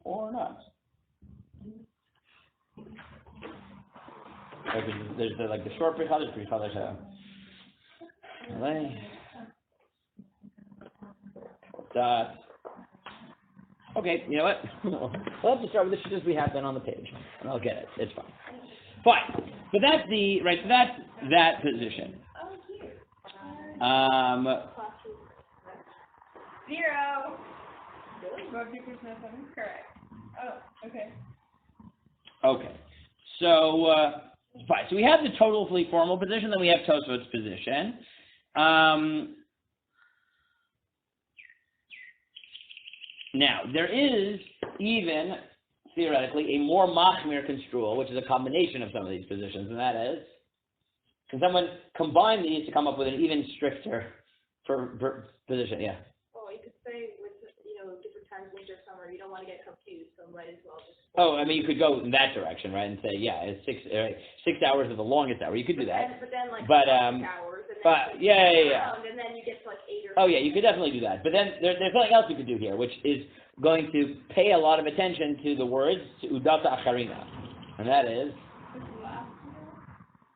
Or not. There's the short Pri Chadash, Dot. Okay, you know what? We'll have to start with the shittas we have then on the page, and I'll get it. It's fine. Fine. But that's the right. So that's that position. 0. Correct. Oh, okay. Okay. So fine. So we have the totally formal position, then we have Tosfot's position. Now, there is even, theoretically, a more machmir construal, which is a combination of some of these positions, and that is, can someone combine these to come up with an even stricter position? Yeah. Well, you could say with, different times, winter, summer, you don't want to get confused, so might as well just... Oh, I mean, you could go in that direction, right, and say, yeah, it's 6 hours is the longest hour. You could do that. But then, like, hours, and then... But, yeah. And then you get to, like, 8 or... Oh, yeah, you could definitely do that. But then there's something else you could do here, which is going to pay a lot of attention to the words, to udata acharina. And that is,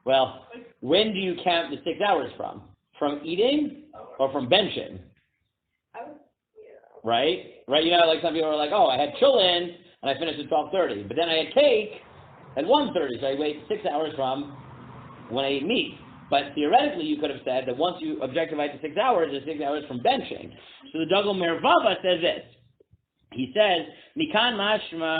well, when do you count the 6 hours from? From eating or from benching? Right? Right, like some people are like, oh, I had chillin and I finished at 12:30, but then I had cake at 1:30, so I wait 6 hours from when I ate meat. But theoretically, you could have said that once you objectivize to 6 hours, it's 6 hours from benching. So the Duggal Mervava says this. He says, Mikan mashma,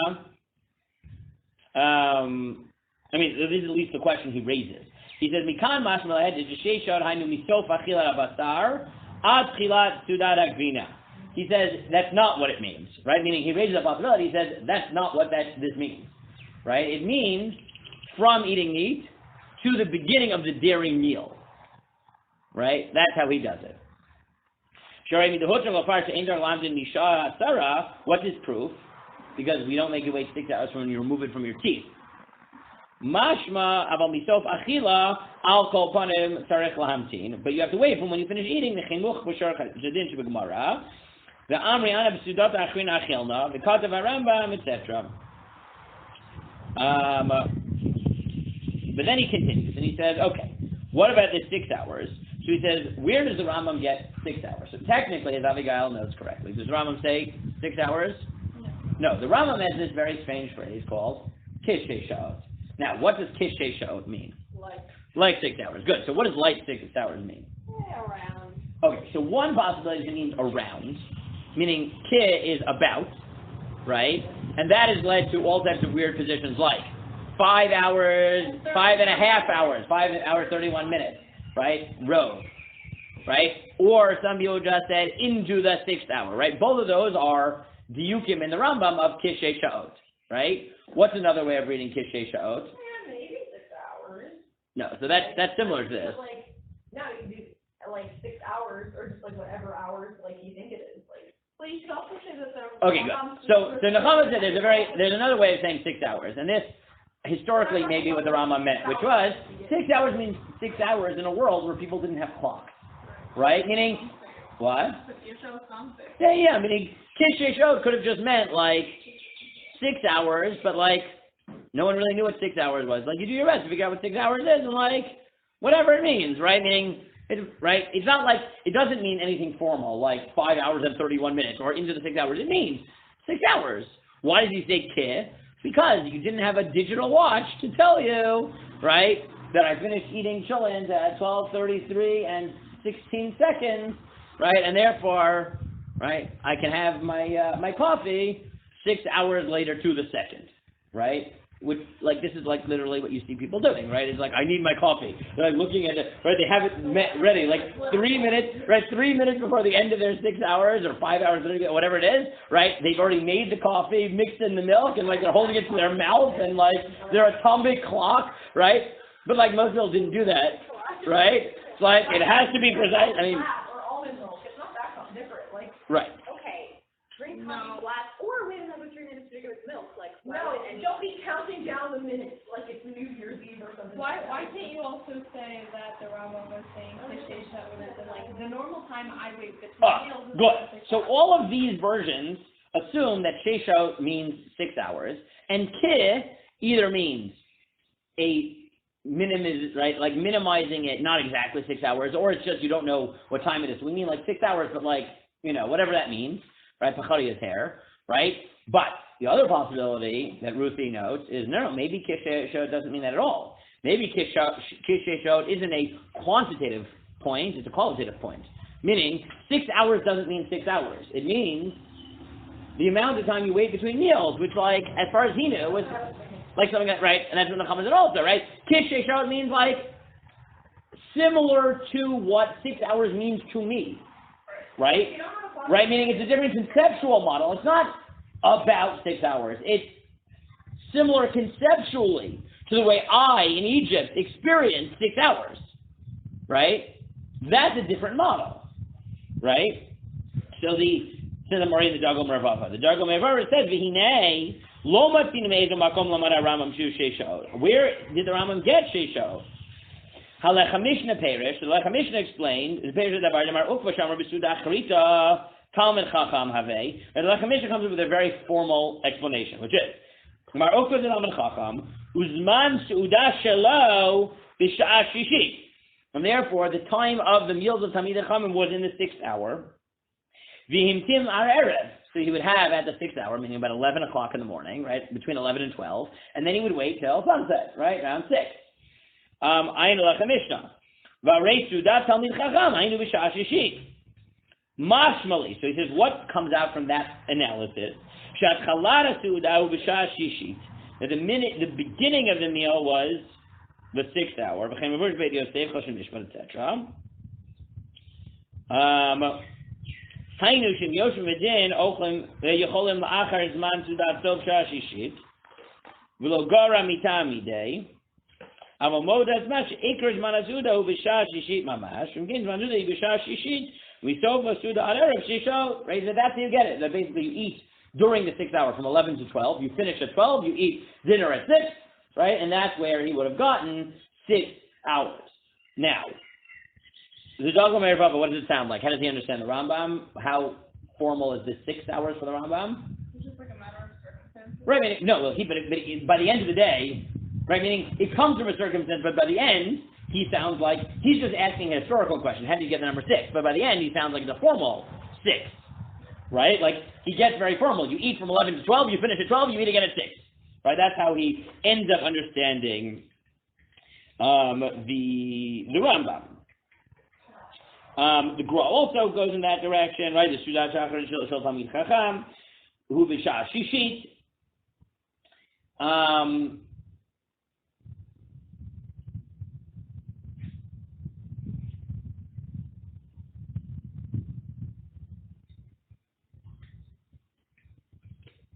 this is at least the question he raises. He says, Mikan mashma lahed jesheishod hainu misof achilat abasar ad chilat sudat agvina. He says, that's not what it means, right? Meaning he raises a possibility. He says, that's not what this means, right? It means from eating meat to the beginning of the dairy meal, right? That's how he does it. What is proof? Because we don't make you wait 6 hours from when you remove it from your teeth. Mashma aval misof achila al kol panim tzarech lahamtin. But you have to wait from when you finish eating. The chinuch b'shar jadin shebegmara. The amri ana b'sudat achrina achilna. The katav harambam, etc. But then he continues and he says, okay, what about the 6 hours? So he says, where does the Rambam get 6 hours? So technically, as Abigail knows correctly, does the Rambam say 6 hours? No, the Rambam has this very strange phrase called Kishei Sha'ot. Now, what does Kishei Sha'ot mean? Like 6 hours. Good. So what does like 6 hours mean? Around. Okay, so one possibility is it means around, meaning ki is about, right? And that has led to all types of weird positions like 5 hours, 5.5 hours, 5 hours, 31 minutes. Right? Rove. Right? Or some people just said into the 6th hour. Right? Both of those are diukim in the Rambam of Kishei Sha'ot. Right? What's another way of reading Kishei Sha'ot? Yeah, maybe 6 hours. No, so that's similar to this. No, you can do 6 hours or just whatever hours you think it is. Well, you could also say that the Okay, good. So Nechama said there's another way of saying 6 hours, and this historically maybe what the Rambam meant, which was 6 hours means 6 hours in a world where people didn't have clocks, right? Meaning, what? Yeah, meaning Kishei Sha'ot could have just meant 6 hours, but no one really knew what 6 hours was. You do your best to figure out what 6 hours is, and whatever it means, right? Meaning, it's not it doesn't mean anything formal, 5 hours and 31 minutes, or into the 6 hours. It means 6 hours. Why does he say ki? Because you didn't have a digital watch to tell you, right, that I finished eating chillins at 12:33 and 16 seconds, right, and therefore, right, I can have my coffee 6 hours later to the second, right? Which, this is literally what you see people doing, right? It's I need my coffee. They're looking at it, right? They have it ready, 3 minutes, right? 3 minutes before the end of their 6 hours or 5 hours, whatever it is, right? They've already made the coffee, mixed in the milk, and they're holding it to their mouth, and their atomic clock, right? But most people didn't do that, right? It's it has to be precise. I mean, or almond milk. It's not that different. Right. Okay, drink coffee black, or wait another 3 minutes to drink it with milk. No, and don't be counting down the minutes it's New Year's Eve or something. Why can't you also say that the Rambam was saying Kishei Sha'ot and the normal time I wait between meals? Good. So all of these versions assume that Kishei Sha'ot means 6 hours, and ki either means right? Like minimizing it, not exactly 6 hours, or it's just you don't know what time it is. We mean like 6 hours, but like, whatever that means, right? Pachari is hair, right? But the other possibility that Ruthie notes is, no, maybe Kishe Shot doesn't mean that at all. Maybe Kishe Shot isn't a quantitative point, it's a qualitative point. Meaning, 6 hours doesn't mean 6 hours. It means the amount of time you wait between meals, which, like, as far as he knew, was like something that, right, and that's what the comments also, right? Kishe Shot means, like, similar to what 6 hours means to me, right? Right, meaning it's a different conceptual model. It's not about 6 hours. It's similar conceptually to the way I, in Egypt, experienced 6 hours, right? That's a different model, right? So the Mori, the Dargo Mervava. The Dargo Mervava says, "V'hinei lo matzin me'ezo makom lamad Rambam shu sheishot." Where did the Rambam get sheishot? Halecha Mishnah Perish. The Halecha Mishnah explained, the Perish Davar Demar Ukva Shamar B'Suda Achrita Talmud Chacham Havei. And the Halecha Mishnah comes up with a very formal explanation, which is Demar Ukva Talmud Chacham Uzman Suda Shelo B'Sha'ah Shishit. And therefore, the time of the meals of Talmidei Chachamim was in the 6th hour. V'himtim Erev. So he would have at the 6th hour, meaning about 11 o'clock in the morning, right, between 11 and 12, and then he would wait till sunset, right, around 6. Ayin Halecha Mishnah. V'arei Suda Talmid Chacham Ayin B'Sha'ah Shishit. Mashmali. So he says, what comes out from that analysis? Shat Chalada Suda B'Sha'ah Shishit. That the beginning of the meal was the 6th hour, etc. Hainu shem Yoshem V'din Ochlim Yecholim La'achar Zman Sudat Tov Shah Shishit V'lo Gara Mitam Midei Aval Modas Mash Ikr Zman Azuda Hu B'Shah Shishit Mamash From Gin Zman Azuda Hu B'Shah Shishit We Sova Suda Arev Shisho. Right, so that's how you get it. That basically you eat during the 6th hour from 11 to 12. You finish at 12. You eat dinner at 6. Right, and that's where he would have gotten 6 hours. Now, the Dargo Mervava, what does it sound like? How does he understand the Rambam? How formal is this 6 hours for the Rambam? It's just like a matter of circumstances. Right, meaning, no, well, but by the end of the day, right, meaning it comes from a circumstance, but by the end, he sounds like, he's just asking a historical question. How did you get the number 6? But by the end, he sounds like the formal 6. Right? Like, he gets very formal. You eat from 11 to 12, you finish at 12, you eat again at 6. Right? That's how he ends up understanding the Rambam. The Gra also goes in that direction, right? The Sudat Shachar Shel Talmid Chacham, Hu B'Sha'ah Shishit.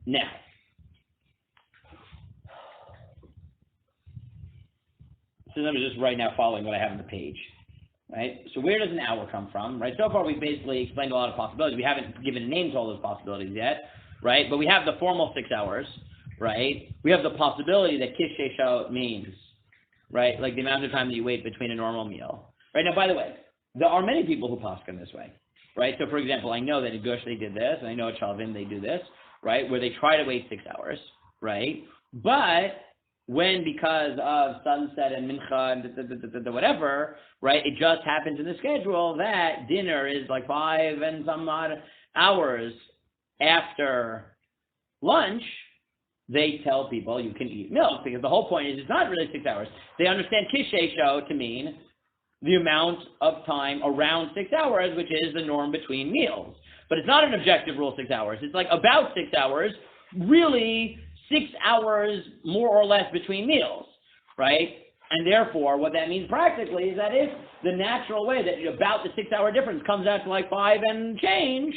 Now, so I'm just right now following what I have on the page, right? So where does an hour come from, right? So far we've basically explained a lot of possibilities. We haven't given a name to all those possibilities yet, right? But we have the formal 6 hours, right? We have the possibility that Kishe Shot means, right? Like the amount of time that you wait between a normal meal. Right, now by the way, there are many people who paskin this way, right? So for example, I know that in Gush they did this, and I know at Shalvin they do this, right? Where they try to wait 6 hours, right? But when, because of sunset and mincha and whatever, right, it just happens in the schedule that dinner is like 5 and some odd hours after lunch, they tell people you can eat milk, because the whole point is it's not really 6 hours. They understand Kishe Shot to mean the amount of time around 6 hours, which is the norm between meals. But it's not an objective rule 6 hours. It's like about 6 hours, really 6 hours more or less between meals, right? And therefore, what that means practically is that if the natural way that about the 6 hour difference comes out to like 5 and change,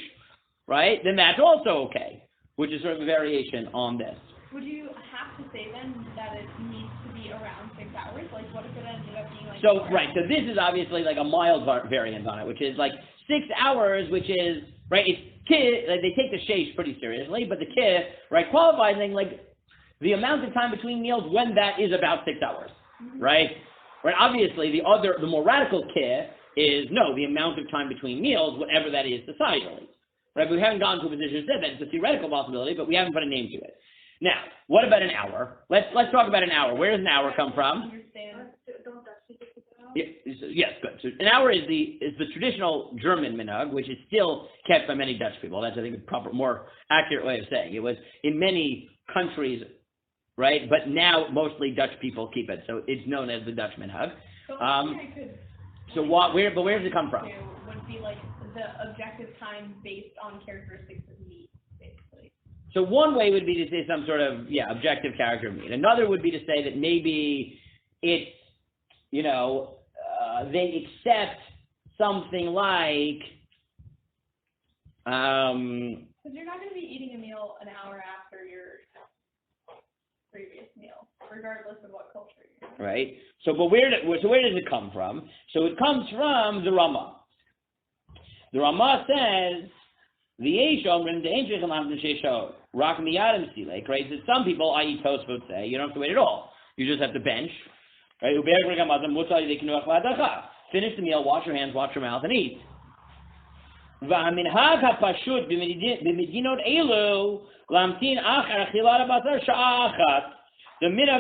right, then that's also okay, which is sort of a variation on this. Would you have to say then that it needs to be around 6 hours? Like, what if it ended up being like... So, right, so this is obviously like a mild variant on it, which is like 6 hours, which is, right, it's kid, like they take the sheish pretty seriously, but the kid, right, qualifies like the amount of time between meals when that is about 6 hours, right? Right, obviously the more radical kid is, no, the amount of time between meals, whatever that is societally, right? But we haven't gotten to a position that it's a theoretical possibility, but we haven't put a name to it. Now, what about an hour? Let's talk about an hour. Where does an hour come from? yes, good. So an hour is the traditional German minhag, which is still kept by many Dutch people. That's, I think, a proper, more accurate way of saying it. Was in many countries, right? But now mostly Dutch people keep it, so it's known as the Dutch minhag. So where does it come from? Would be like the objective time based on characteristics of meat, basically. So one way would be to say some sort of objective character of meat. Another would be to say that maybe it's they accept something like because you're not going to be eating a meal an hour after your previous meal, regardless of what culture you're in. Right. So where does it come from? So it comes from the Ramah. The Ramah says the Yeshomrim the ancient Rak Miyadim Silek, right? So some people, i.e. Tosfot, say you don't have to wait at all. You just have to bench. Right? Finish the meal, wash your hands, wash your mouth, and eat. The minhag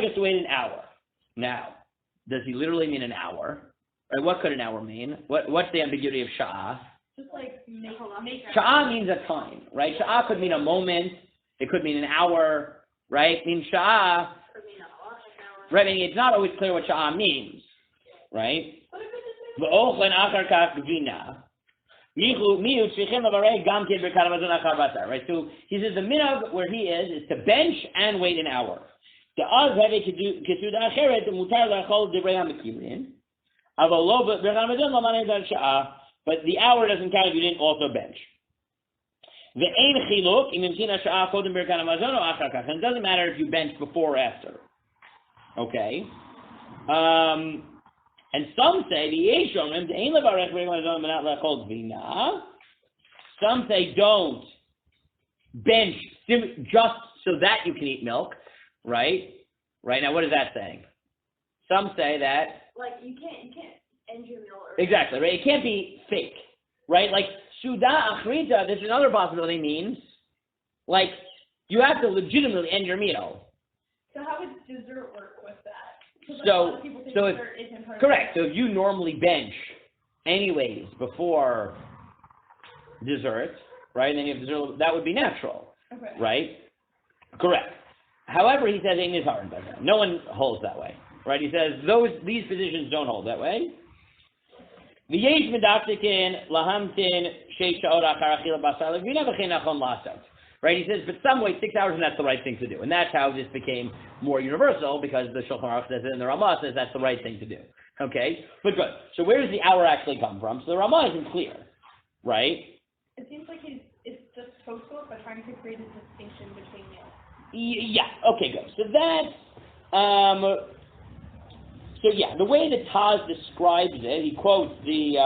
is to wait an hour. Now, does he literally mean an hour? Right? What could an hour mean? What's the ambiguity of sha'ah? Just like make Sha'ah means a time, right? Sha'ah could mean a moment. It could mean an hour, right? Means sha'ah. Right, I mean, it's not always clear what sha'ah means, right? Right, so he says the minhag where he is to bench and wait an hour. But the hour doesn't count if you didn't also bench. And it doesn't matter if you bench before or after. Okay. And some say some say don't bench just so that you can eat milk, right? Right, now what is that saying? Some say that like you can't end your meal early. Exactly, right? It can't be fake, right? Like Suda Achrita, there's another possibility means like you have to legitimately end your meal. So how would dessert work with that? Correct. So if you normally bench anyways before dessert, right? And then you have dessert, that would be natural, right? Correct. However, he says no one holds that way, right? He says these positions don't hold that way. Right, he says, but some way 6 hours and that's the right thing to do. And that's how this became more universal, because the Shulchan Aruch says it and the Ramah says that's the right thing to do. Okay? But good. So where does the hour actually come from? So the Ramah isn't clear, right? It seems like it's just Tosfot, but trying to create a distinction between meals. Yeah, okay, good. So that, the way that Taz describes it, he quotes the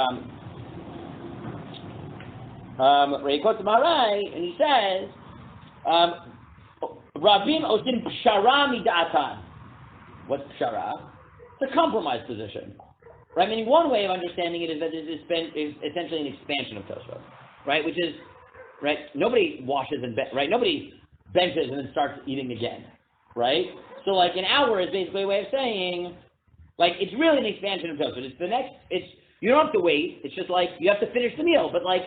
Maharai, and he says, Rabim osin pshara mida'atan. What's pshara? It's a compromise position. Right? Meaning one way of understanding it is that it is essentially an expansion of Tosfot. Right? Which is, right, nobody washes and right? Nobody benches and then starts eating again. Right? So like an hour is basically a way of saying, like, it's really an expansion of Tosfot. You don't have to wait. It's just like, you have to finish the meal. But like,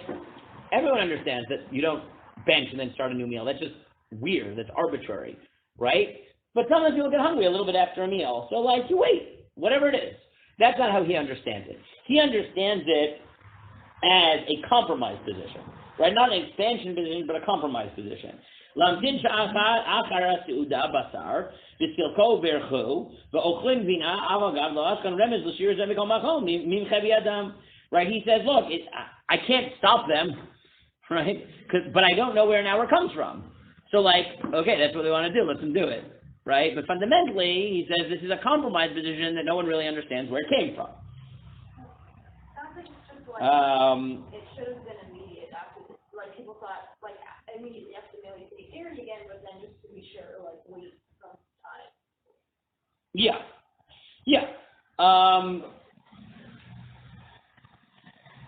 everyone understands that you don't bench and then start a new meal. That's just weird. That's arbitrary, right? But sometimes people get hungry a little bit after a meal. So like, you wait, whatever it is. That's not how he understands it. He understands it as a compromise position, right? Not an expansion position, but a compromise position. Right? He says, look, I can't stop them, right? But I don't know where an hour comes from. So like, okay, that's what they want to do. Let them do it, right? But fundamentally, he says this is a compromise position that no one really understands where it came from. Sounds like it's just like it should have been immediate after, like people thought, like immediately after the meal you could eat dairy again, but then just to be sure, like wait some time. Yeah.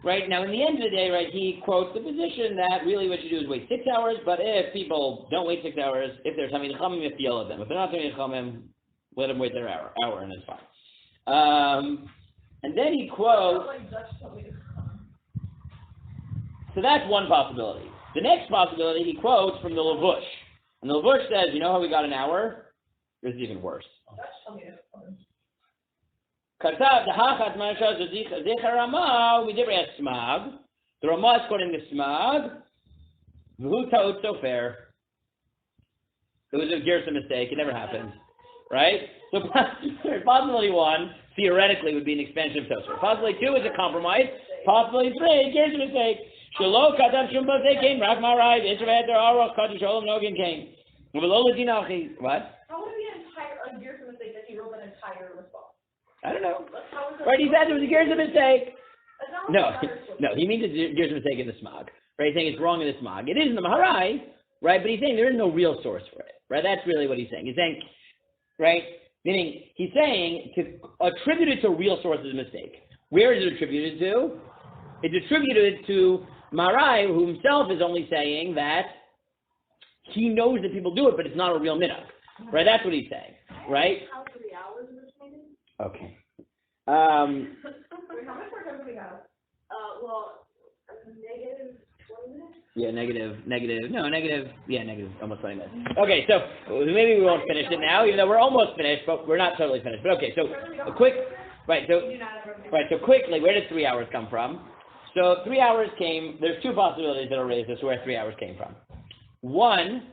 Right, now in the end of the day, right, he quotes the position that really what you do is wait 6 hours, but if people don't wait 6 hours, if they're Tamid Chachamim, you have to yell at them. If they're not Tamid Chachamim, let them wait their hour and it's fine. And then he quotes, so that's one possibility. The next possibility, he quotes from the Lavush. And the Lavush says, you know how we got an hour? This is even worse. The Ramah is quoting the Smag. Who told so fair? It was a Gersa mistake. It never happened. Right? So possibility one, theoretically, would be an expansion of Tosfos. Possibility two is a compromise. Possibility three, Gersa mistake. Shelo kadam shum basei came. Rak marai. Israel aroch kaddish olam nogin came. What? How would it be a Gersa mistake that he wrote an entire response? I don't know. Right? He said it was a Gersa mistake. No. He means it's a Gersa mistake in the Smag. Right? He's saying it's wrong in the Smag. It is in the Maharai. Right? But he's saying there is no real source for it. Right? That's really what he's saying. He's saying, right? Meaning he's saying to attribute it to real source is a mistake. Where is it attributed to? It's attributed to Marai, who himself is only saying that he knows that people do it, but it's not a real minhag. Right? That's what he's saying. Right? Okay. How much more time do we have? Negative 20 minutes? Yeah, negative, almost 20 minutes. Okay, so maybe we won't finish it now, even though we're almost finished, but we're not totally finished. But okay, so quickly, where did 3 hours come from? So 3 hours there's two possibilities that are raised as to where 3 hours came from. One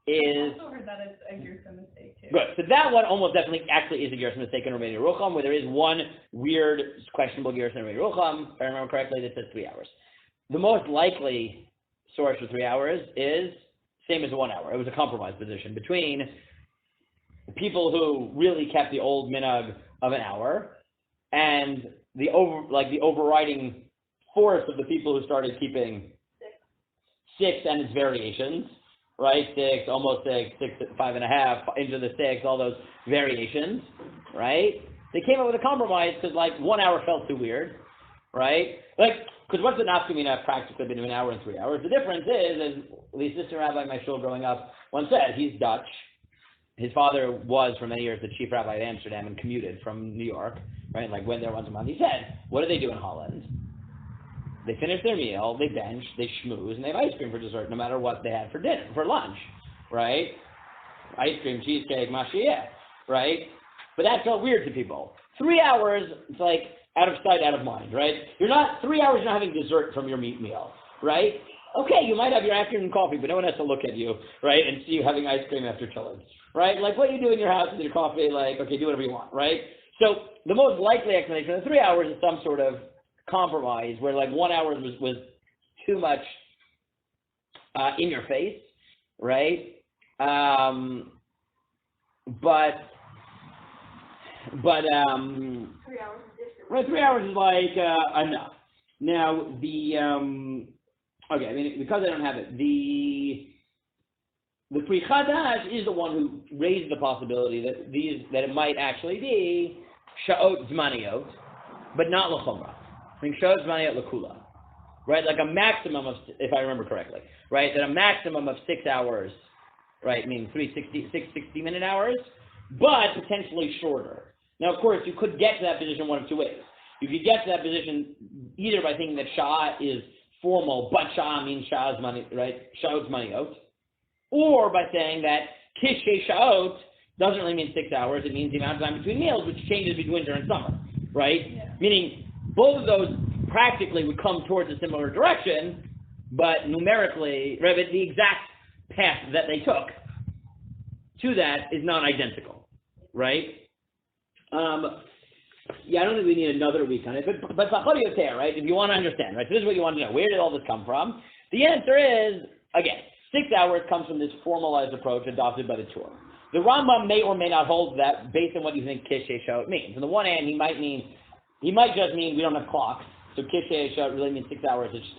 is... I also heard that it's a Gersa mistake, too. Good. So that one almost definitely actually is a Gersa mistake in Romania Rucham, where there is one weird, questionable Gersa in Romania Rucham, if I remember correctly, that says 3 hours. The most likely source for 3 hours is same as 1 hour. It was a compromise position between people who really kept the old minhag of an hour and the overriding force of the people who started keeping 6 and its variations, right? 6, almost 6, 6, 5.5, into the 6, all those variations, right? They came up with a compromise because 1 hour felt too weird, right? Because what's the nafkamina practically between an hour and 3 hours? The difference is, as the assistant rabbi in my shul growing up once said, he's Dutch. His father was, for many years, the chief rabbi of Amsterdam and commuted from New York, right? Went there once a month. He said, what do they do in Holland? They finish their meal, they bench, they schmooze, and they have ice cream for dessert, no matter what they had for lunch, right? Ice cream, cheesecake, mashiyeh, right? But that felt weird to people. 3 hours, it's out of sight, out of mind, right? 3 hours, you're not having dessert from your meat meal, right? Okay, you might have your afternoon coffee, but no one has to look at you, right, and see you having ice cream after chillin', right? What you do in your house with your coffee, okay, do whatever you want, right? So the most likely explanation of 3 hours is some sort of compromise where 1 hour was too much in your face, right? But 3 hours is different. Right, 3 hours is enough. Now because I don't have it, the Pri Chadash is the one who raised the possibility that it might actually be sha'ot zmaniyot, but not l'chumra. Sha'ot zmaniyot l'kula, right? A maximum of, if I remember correctly, right? That a maximum of 6 hours, right? Meaning 60-minute hours, but potentially shorter. Now, of course, you could get to that position one of two ways. You could get to that position either by thinking that Shah is formal, but Shah means Shah's money, right? Sha'ot zmaniyot, or by saying that Kishe Sha'ot doesn't really mean 6 hours, it means the amount of time between meals, which changes between winter and summer, right? Yeah. Meaning both of those practically would come towards a similar direction, but numerically, right, the exact path that they took to that is not identical, right? I don't think we need another week on it, but right? If you want to understand, right? So this is what you want to know. Where did all this come from? The answer is, again, 6 hours comes from this formalized approach adopted by the Torah. The Rambam may or may not hold that based on what you think Kishe Sha'ot means. On the one hand, he might just mean we don't have clocks, so Kishe Sha'ot really means 6 hours. It's just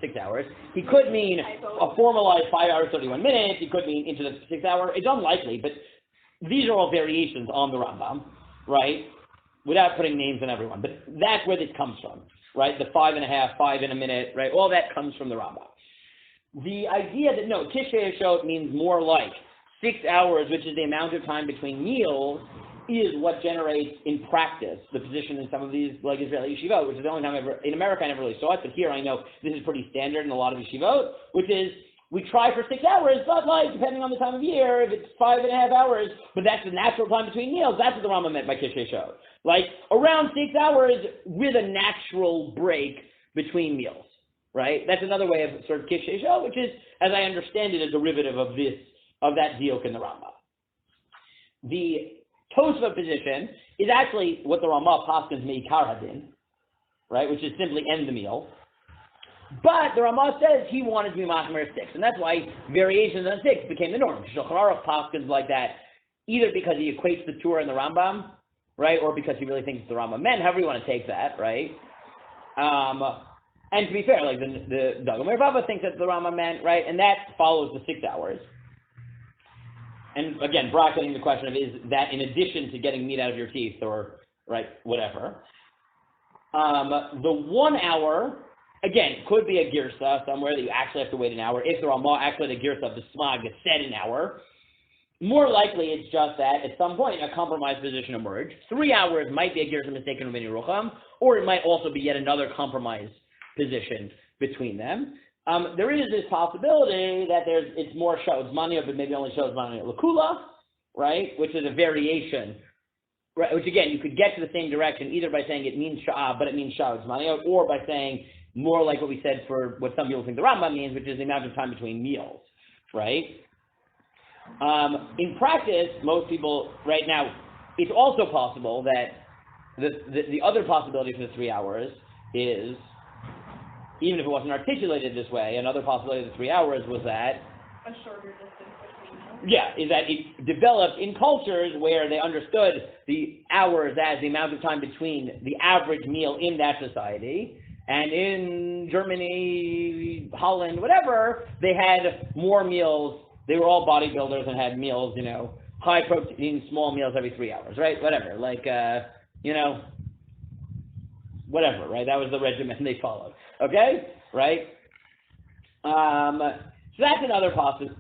6 hours. He could mean a formalized 5 hours, 31 minutes. He could mean into the 6 hour. It's unlikely, but these are all variations on the Rambam, right? Without putting names on everyone. But that's where this comes from, right? The 5.5, 5 in a minute, right? All that comes from the Rambam. The idea that, Kishe Sha'ot means more like 6 hours, which is the amount of time between meals, is what generates in practice the position in some of these like Israeli yeshivot, which is the only time in America I never really saw it, but here I know this is pretty standard in a lot of yeshivot, which is we try for 6 hours, but like depending on the time of year, if it's 5.5 hours, but that's the natural time between meals, that's what the Rambam meant by kishrei shod. Like around 6 hours with a natural break between meals, right? That's another way of sort of kishrei shod, which is, as I understand it, a derivative of that diuk in the Rambam. The Tosva position is actually what the Ramah paskins meikar hadin, right, which is simply end the meal. But the Ramah says he wanted to be machmer 6, and that's why variations on 6 became the norm. Shulchan Aruch paskins like that, either because he equates the Torah and the Rambam, right, or because he really thinks the Rambam meant, however you want to take that, right? And to be fair, like the Dagomer Baba thinks that the Rambam meant, right, and that follows the 6 hours. And again, bracketing the question of is that in addition to getting meat out of your teeth or, right, whatever. The 1 hour, again, could be a girsa somewhere that you actually have to wait an hour. If the Ramah, actually the girsa of the smag is said an hour. More likely it's just that at some point a compromise position emerged. 3 hours might be a girsa mistaken with Yerucham, or it might also be yet another compromise position between them. There is this possibility that it's more shows mania, but maybe only shows mania lakula, right? Which is a variation, right? Which again, you could get to the same direction either by saying it means sha'ah, but it means shows mania, or by saying more like what we said for what some people think the Rambam means, which is the amount of time between meals, right? In practice, most people right now, it's also possible that the other possibility for the 3 hours is, even if it wasn't articulated this way, another possibility of the 3 hours was that A shorter distance between them. yeah, is that it developed in cultures where they understood the hours as the amount of time between the average meal in that society. And in Germany, Holland, whatever, they had more meals. They were all bodybuilders and had meals, high protein, small meals every 3 hours, right? Whatever, like, whatever, right? That was the regimen they followed. Okay, right? So that's another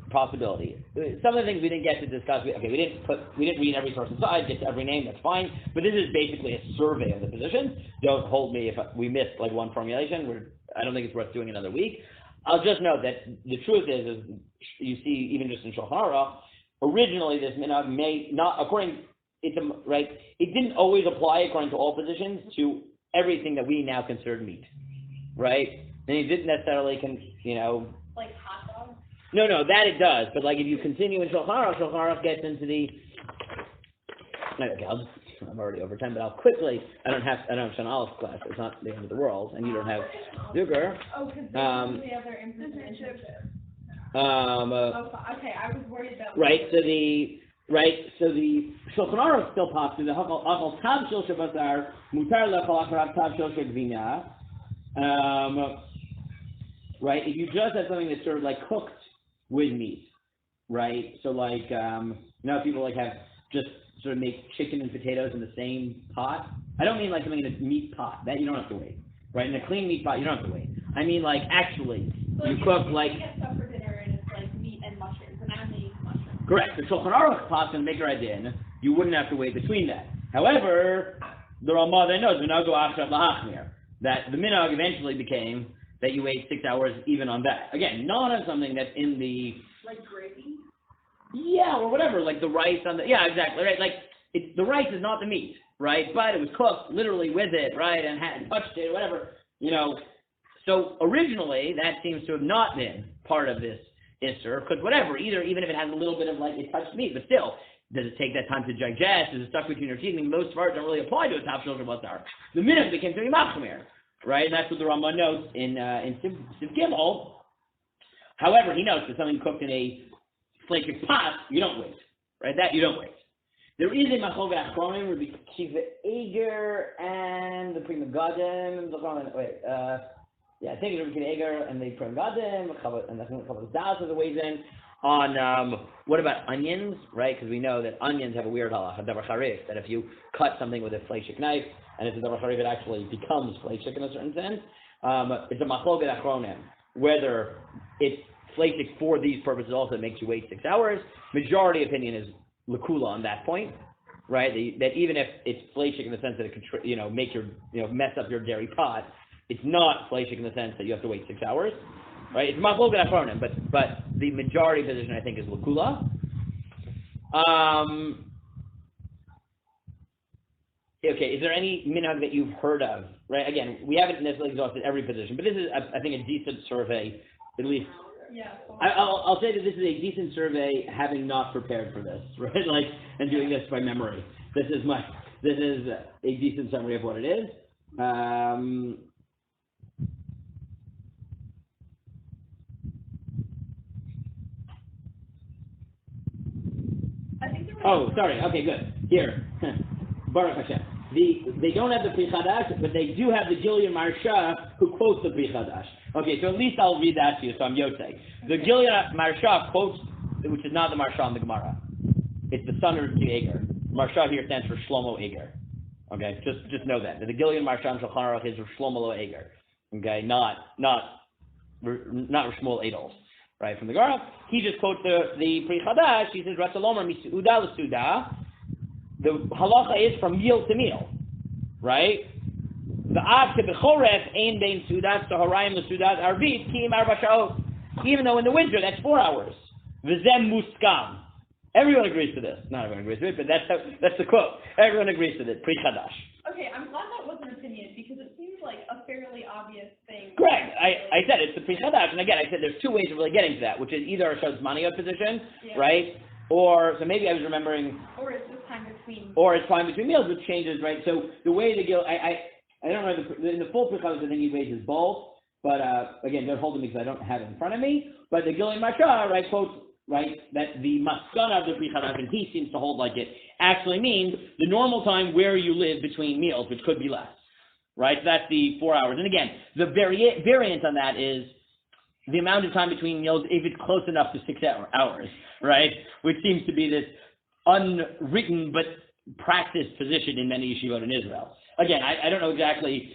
possibility. Some of the things we didn't get to discuss. We didn't read every source inside, get to every name. That's fine. But this is basically a survey of the positions. Don't hold me if we missed like one formulation. I don't think it's worth doing another week. I'll just note that the truth is you see even just in Shulchan Aruch, originally this minhag may not it didn't always apply according to all positions to everything that we now consider meat, right? And it didn't necessarily Like hot dogs? No, that it does. But like if you continue in Shulchan Aruch gets into the. Okay, I'm already over time, but I'll quickly. I don't have Shana Aleph class. It's not the end of the world, and you don't have Zuger. Oh, because they have their internship. Okay, I was worried about. Right. So the Shulchan Aruch still pops in the Hakol Tav Shel Shabbatar Mutar Lechol Acharav Tav Shel Shegvina. Right. If you just have something that's sort of like cooked with meat, right? So like people like have just sort of make chicken and potatoes in the same pot. I don't mean like something in a meat pot. That you don't have to wait. Right? In a clean meat pot, you don't have to wait. I mean like actually So you cook like. You get stuff for dinner and it's like meat and mushrooms, and I'm eating mushrooms. Correct. The Shulchan Aruch pot's going to make right in. You wouldn't have to wait between that. However, the Ramah then knows that the minhag eventually became that you wait 6 hours even on that. Again, not on something that's in the Like gravy? yeah, or whatever, like the rice on the yeah, exactly, right? Like the rice is not the meat, right? But it was cooked literally with it, right, and had touched it, whatever, So originally that seems to have not been part of this Isser, because whatever, even if it has a little bit of like it touched meat, but still, does it take that time to digest? Is it stuck between your teeth? I mean, most parts don't really apply to a top shoulder batar. The minhag became to be machmir, right? And that's what the Ramah notes in Siv Gimel. However, he notes that something cooked in a flaky pot, you don't wait, right? That you don't wait. There is a machloket achronim, Rabbi Kiva Eger and the Prima Gadim. I think it's Rabbi Kiva Eger and the Prima Gadim, and I think a couple of Das are the ways in on what about onions, right? Because we know that onions have a weird halacha, davar charif, that if you cut something with a fleshik knife and it's a davar charif, it actually becomes fleshik in a certain sense. It's a machloket achronim, whether it's fleshik for these purposes also makes you wait 6 hours. Majority opinion is lakula on that point, right? That even if it's fleshik in the sense that it could, make your, mess up your dairy pot, it's not fleshik in the sense that you have to wait 6 hours, right? It's machloket achronim, but the majority position I think is lakula. Okay, is there any minhag that you've heard of, right? Again, we haven't necessarily exhausted every position, but this is, I think, a decent survey, at least. Yeah. I'll say that this is a decent survey, having not prepared for this, right? Like, and doing this by memory. This is a decent summary of what it is. Oh, sorry. Okay, good. Here, Baruch Hashem. They don't have the Pri Chadash, but they do have the Gilead Marsha who quotes the Pri Chadash. Okay, so at least I'll read that to you, so I'm Yotzei. The Gilead Marsha quotes, which is not the Marsha in the Gemara. It's the son of the Eger. Marsha here stands for Shlomo Eger. Okay, just know that. The Gilead Marsha in Shulchan Aruch is for Shlomo Lo Eger. Okay, not Shmuel Adolf. Right, from the Gemara. He just quotes the Pri Chadash. He says, Ratzalomer Misuda L'Suda. The halacha is from meal to meal, right? The ad kebechoref ein bein sudat saharayim l'sudat arvit kim arba sha'ot. Even though in the winter that's 4 hours. V'zem muskam. Everyone agrees to this. Not everyone agrees to it, but that's the quote. Everyone agrees to it. Pri Chadash. Okay, I'm glad that wasn't an opinion because it seems like a fairly obvious thing. Correct. I said it's the Pri Chadash, and again I said there's two ways of really getting to that, which is either a Shazmaniyot position, right? Or, so maybe I was remembering... Or it's just time between... Or it's time between meals, which changes, right? So the way the Gil... I don't know, in the full Pri Chadash I think he raises both, but again, don't hold them because I don't have it in front of me. But the Gilead Marsha, right, quotes, right, that the maskana of the Pri Chadash, and he seems to hold like it, actually means the normal time where you live between meals, which could be less, right? So that's the 4 hours. And again, the variant on that is the amount of time between meals if it's close enough to 6 hours, right? Which seems to be this unwritten but practiced position in many yeshivot in Israel. Again, I don't know exactly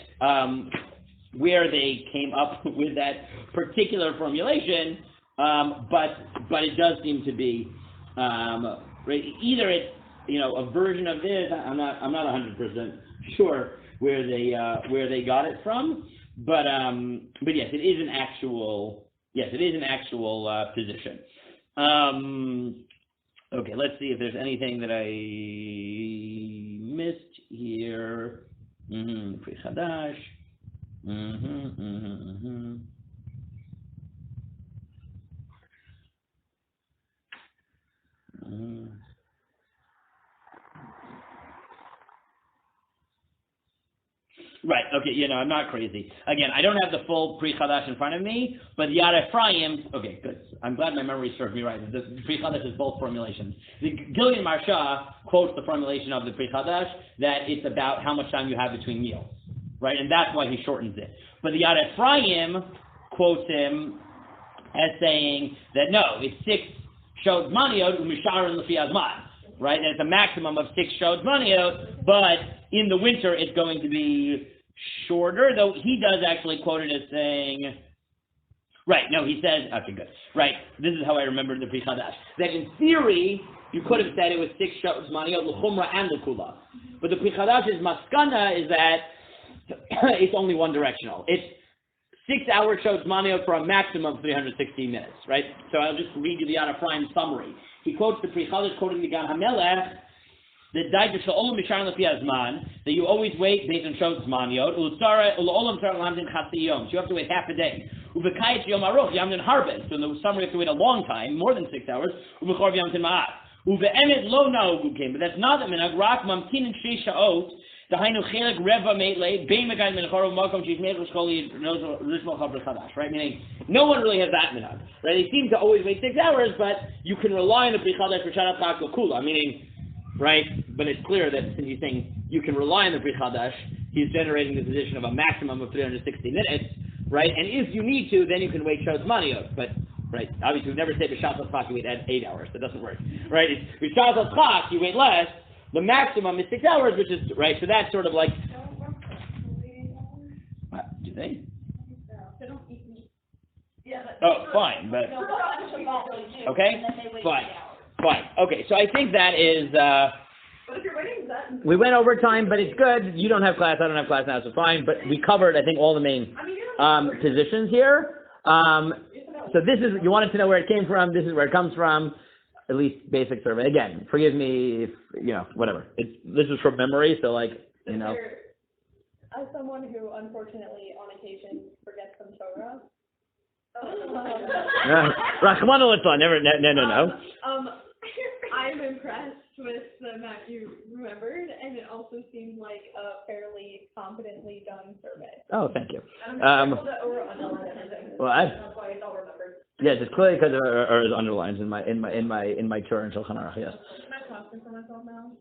where they came up with that particular formulation, but it does seem to be right. Either it's a version of this. I'm not 100% sure where they got it from. But yes, it is an actual position. Okay, let's see if there's anything that I missed here. Pri Chadash. Right, okay, I'm not crazy. Again, I don't have the full Pri Chadash in front of me, but Yad Ephraim, okay, good. I'm glad my memory served me right. The Pri Chadash is both formulations. The Gilead Marsha quotes the formulation of the Pri Chadash that it's about how much time you have between meals, right? And that's why he shortens it. But the Yad Ephraim quotes him as saying that no, it's 6 shod maniot u'misharon l'fi azman, right? And it's a maximum of 6 shod maniot, but in the winter it's going to be shorter, though he does actually quote it as saying, right, no, he says, okay, good, right, this is how I remember the Pri Chadash, that in theory, you could have said it was 6 shod maniot l'chumra and l'kula, but the Pri Chadash's maskana is that it's only one directional. It's 6 hour shod maniot for a maximum of 360 minutes, right? So I'll just read you the Yad Ephraim summary. He quotes the Pri Chadash quoting the Gan HaMelech, that you always wait based on shod maniot. So you have to wait half a day. So in the summer you have to wait a long time, more than 6 hours. But that's not the minhag. Rak mamtinin sheish sha'ot. Right? Meaning, no one really has that minhag. Right? They seem to always wait 6 hours, but you can rely on the Pri Chadash for Shadat Chag Kula. Meaning, right? But it's clear that since he's saying you can rely on the Pri Chadash, he's generating the position of a maximum of 360 minutes, right? And if you need to, then you can wait Shod Maniot. But, right, obviously we never say B'Shat Chag you wait at 8 hours. That doesn't work. Right? B'Shat Chag you wait less. The maximum is 6 hours, which is, right, so that's sort of like... What, do they? They don't eat meat. Oh, fine, but... Okay? Fine. Okay, so I think that is But if you're winning, that. We went over time, but it's good. You don't have class, I don't have class now, so fine. But we covered, I think, all the main positions here. So this is, you wanted to know where it came from. This is where it comes from. At least basic survey. Again, forgive me if, whatever. This is from memory, so like, As someone who, unfortunately, on occasion, forgets some Torah. Rachmana litzlan, no. I'm impressed with the amount you remembered, and it also seemed like a fairly competently done survey. Oh, thank you. Well, That's why it's all remembered. yes, it's clearly because of or underlines in my Torah and Shulchan Aruch. Yes. Am I talking for myself now?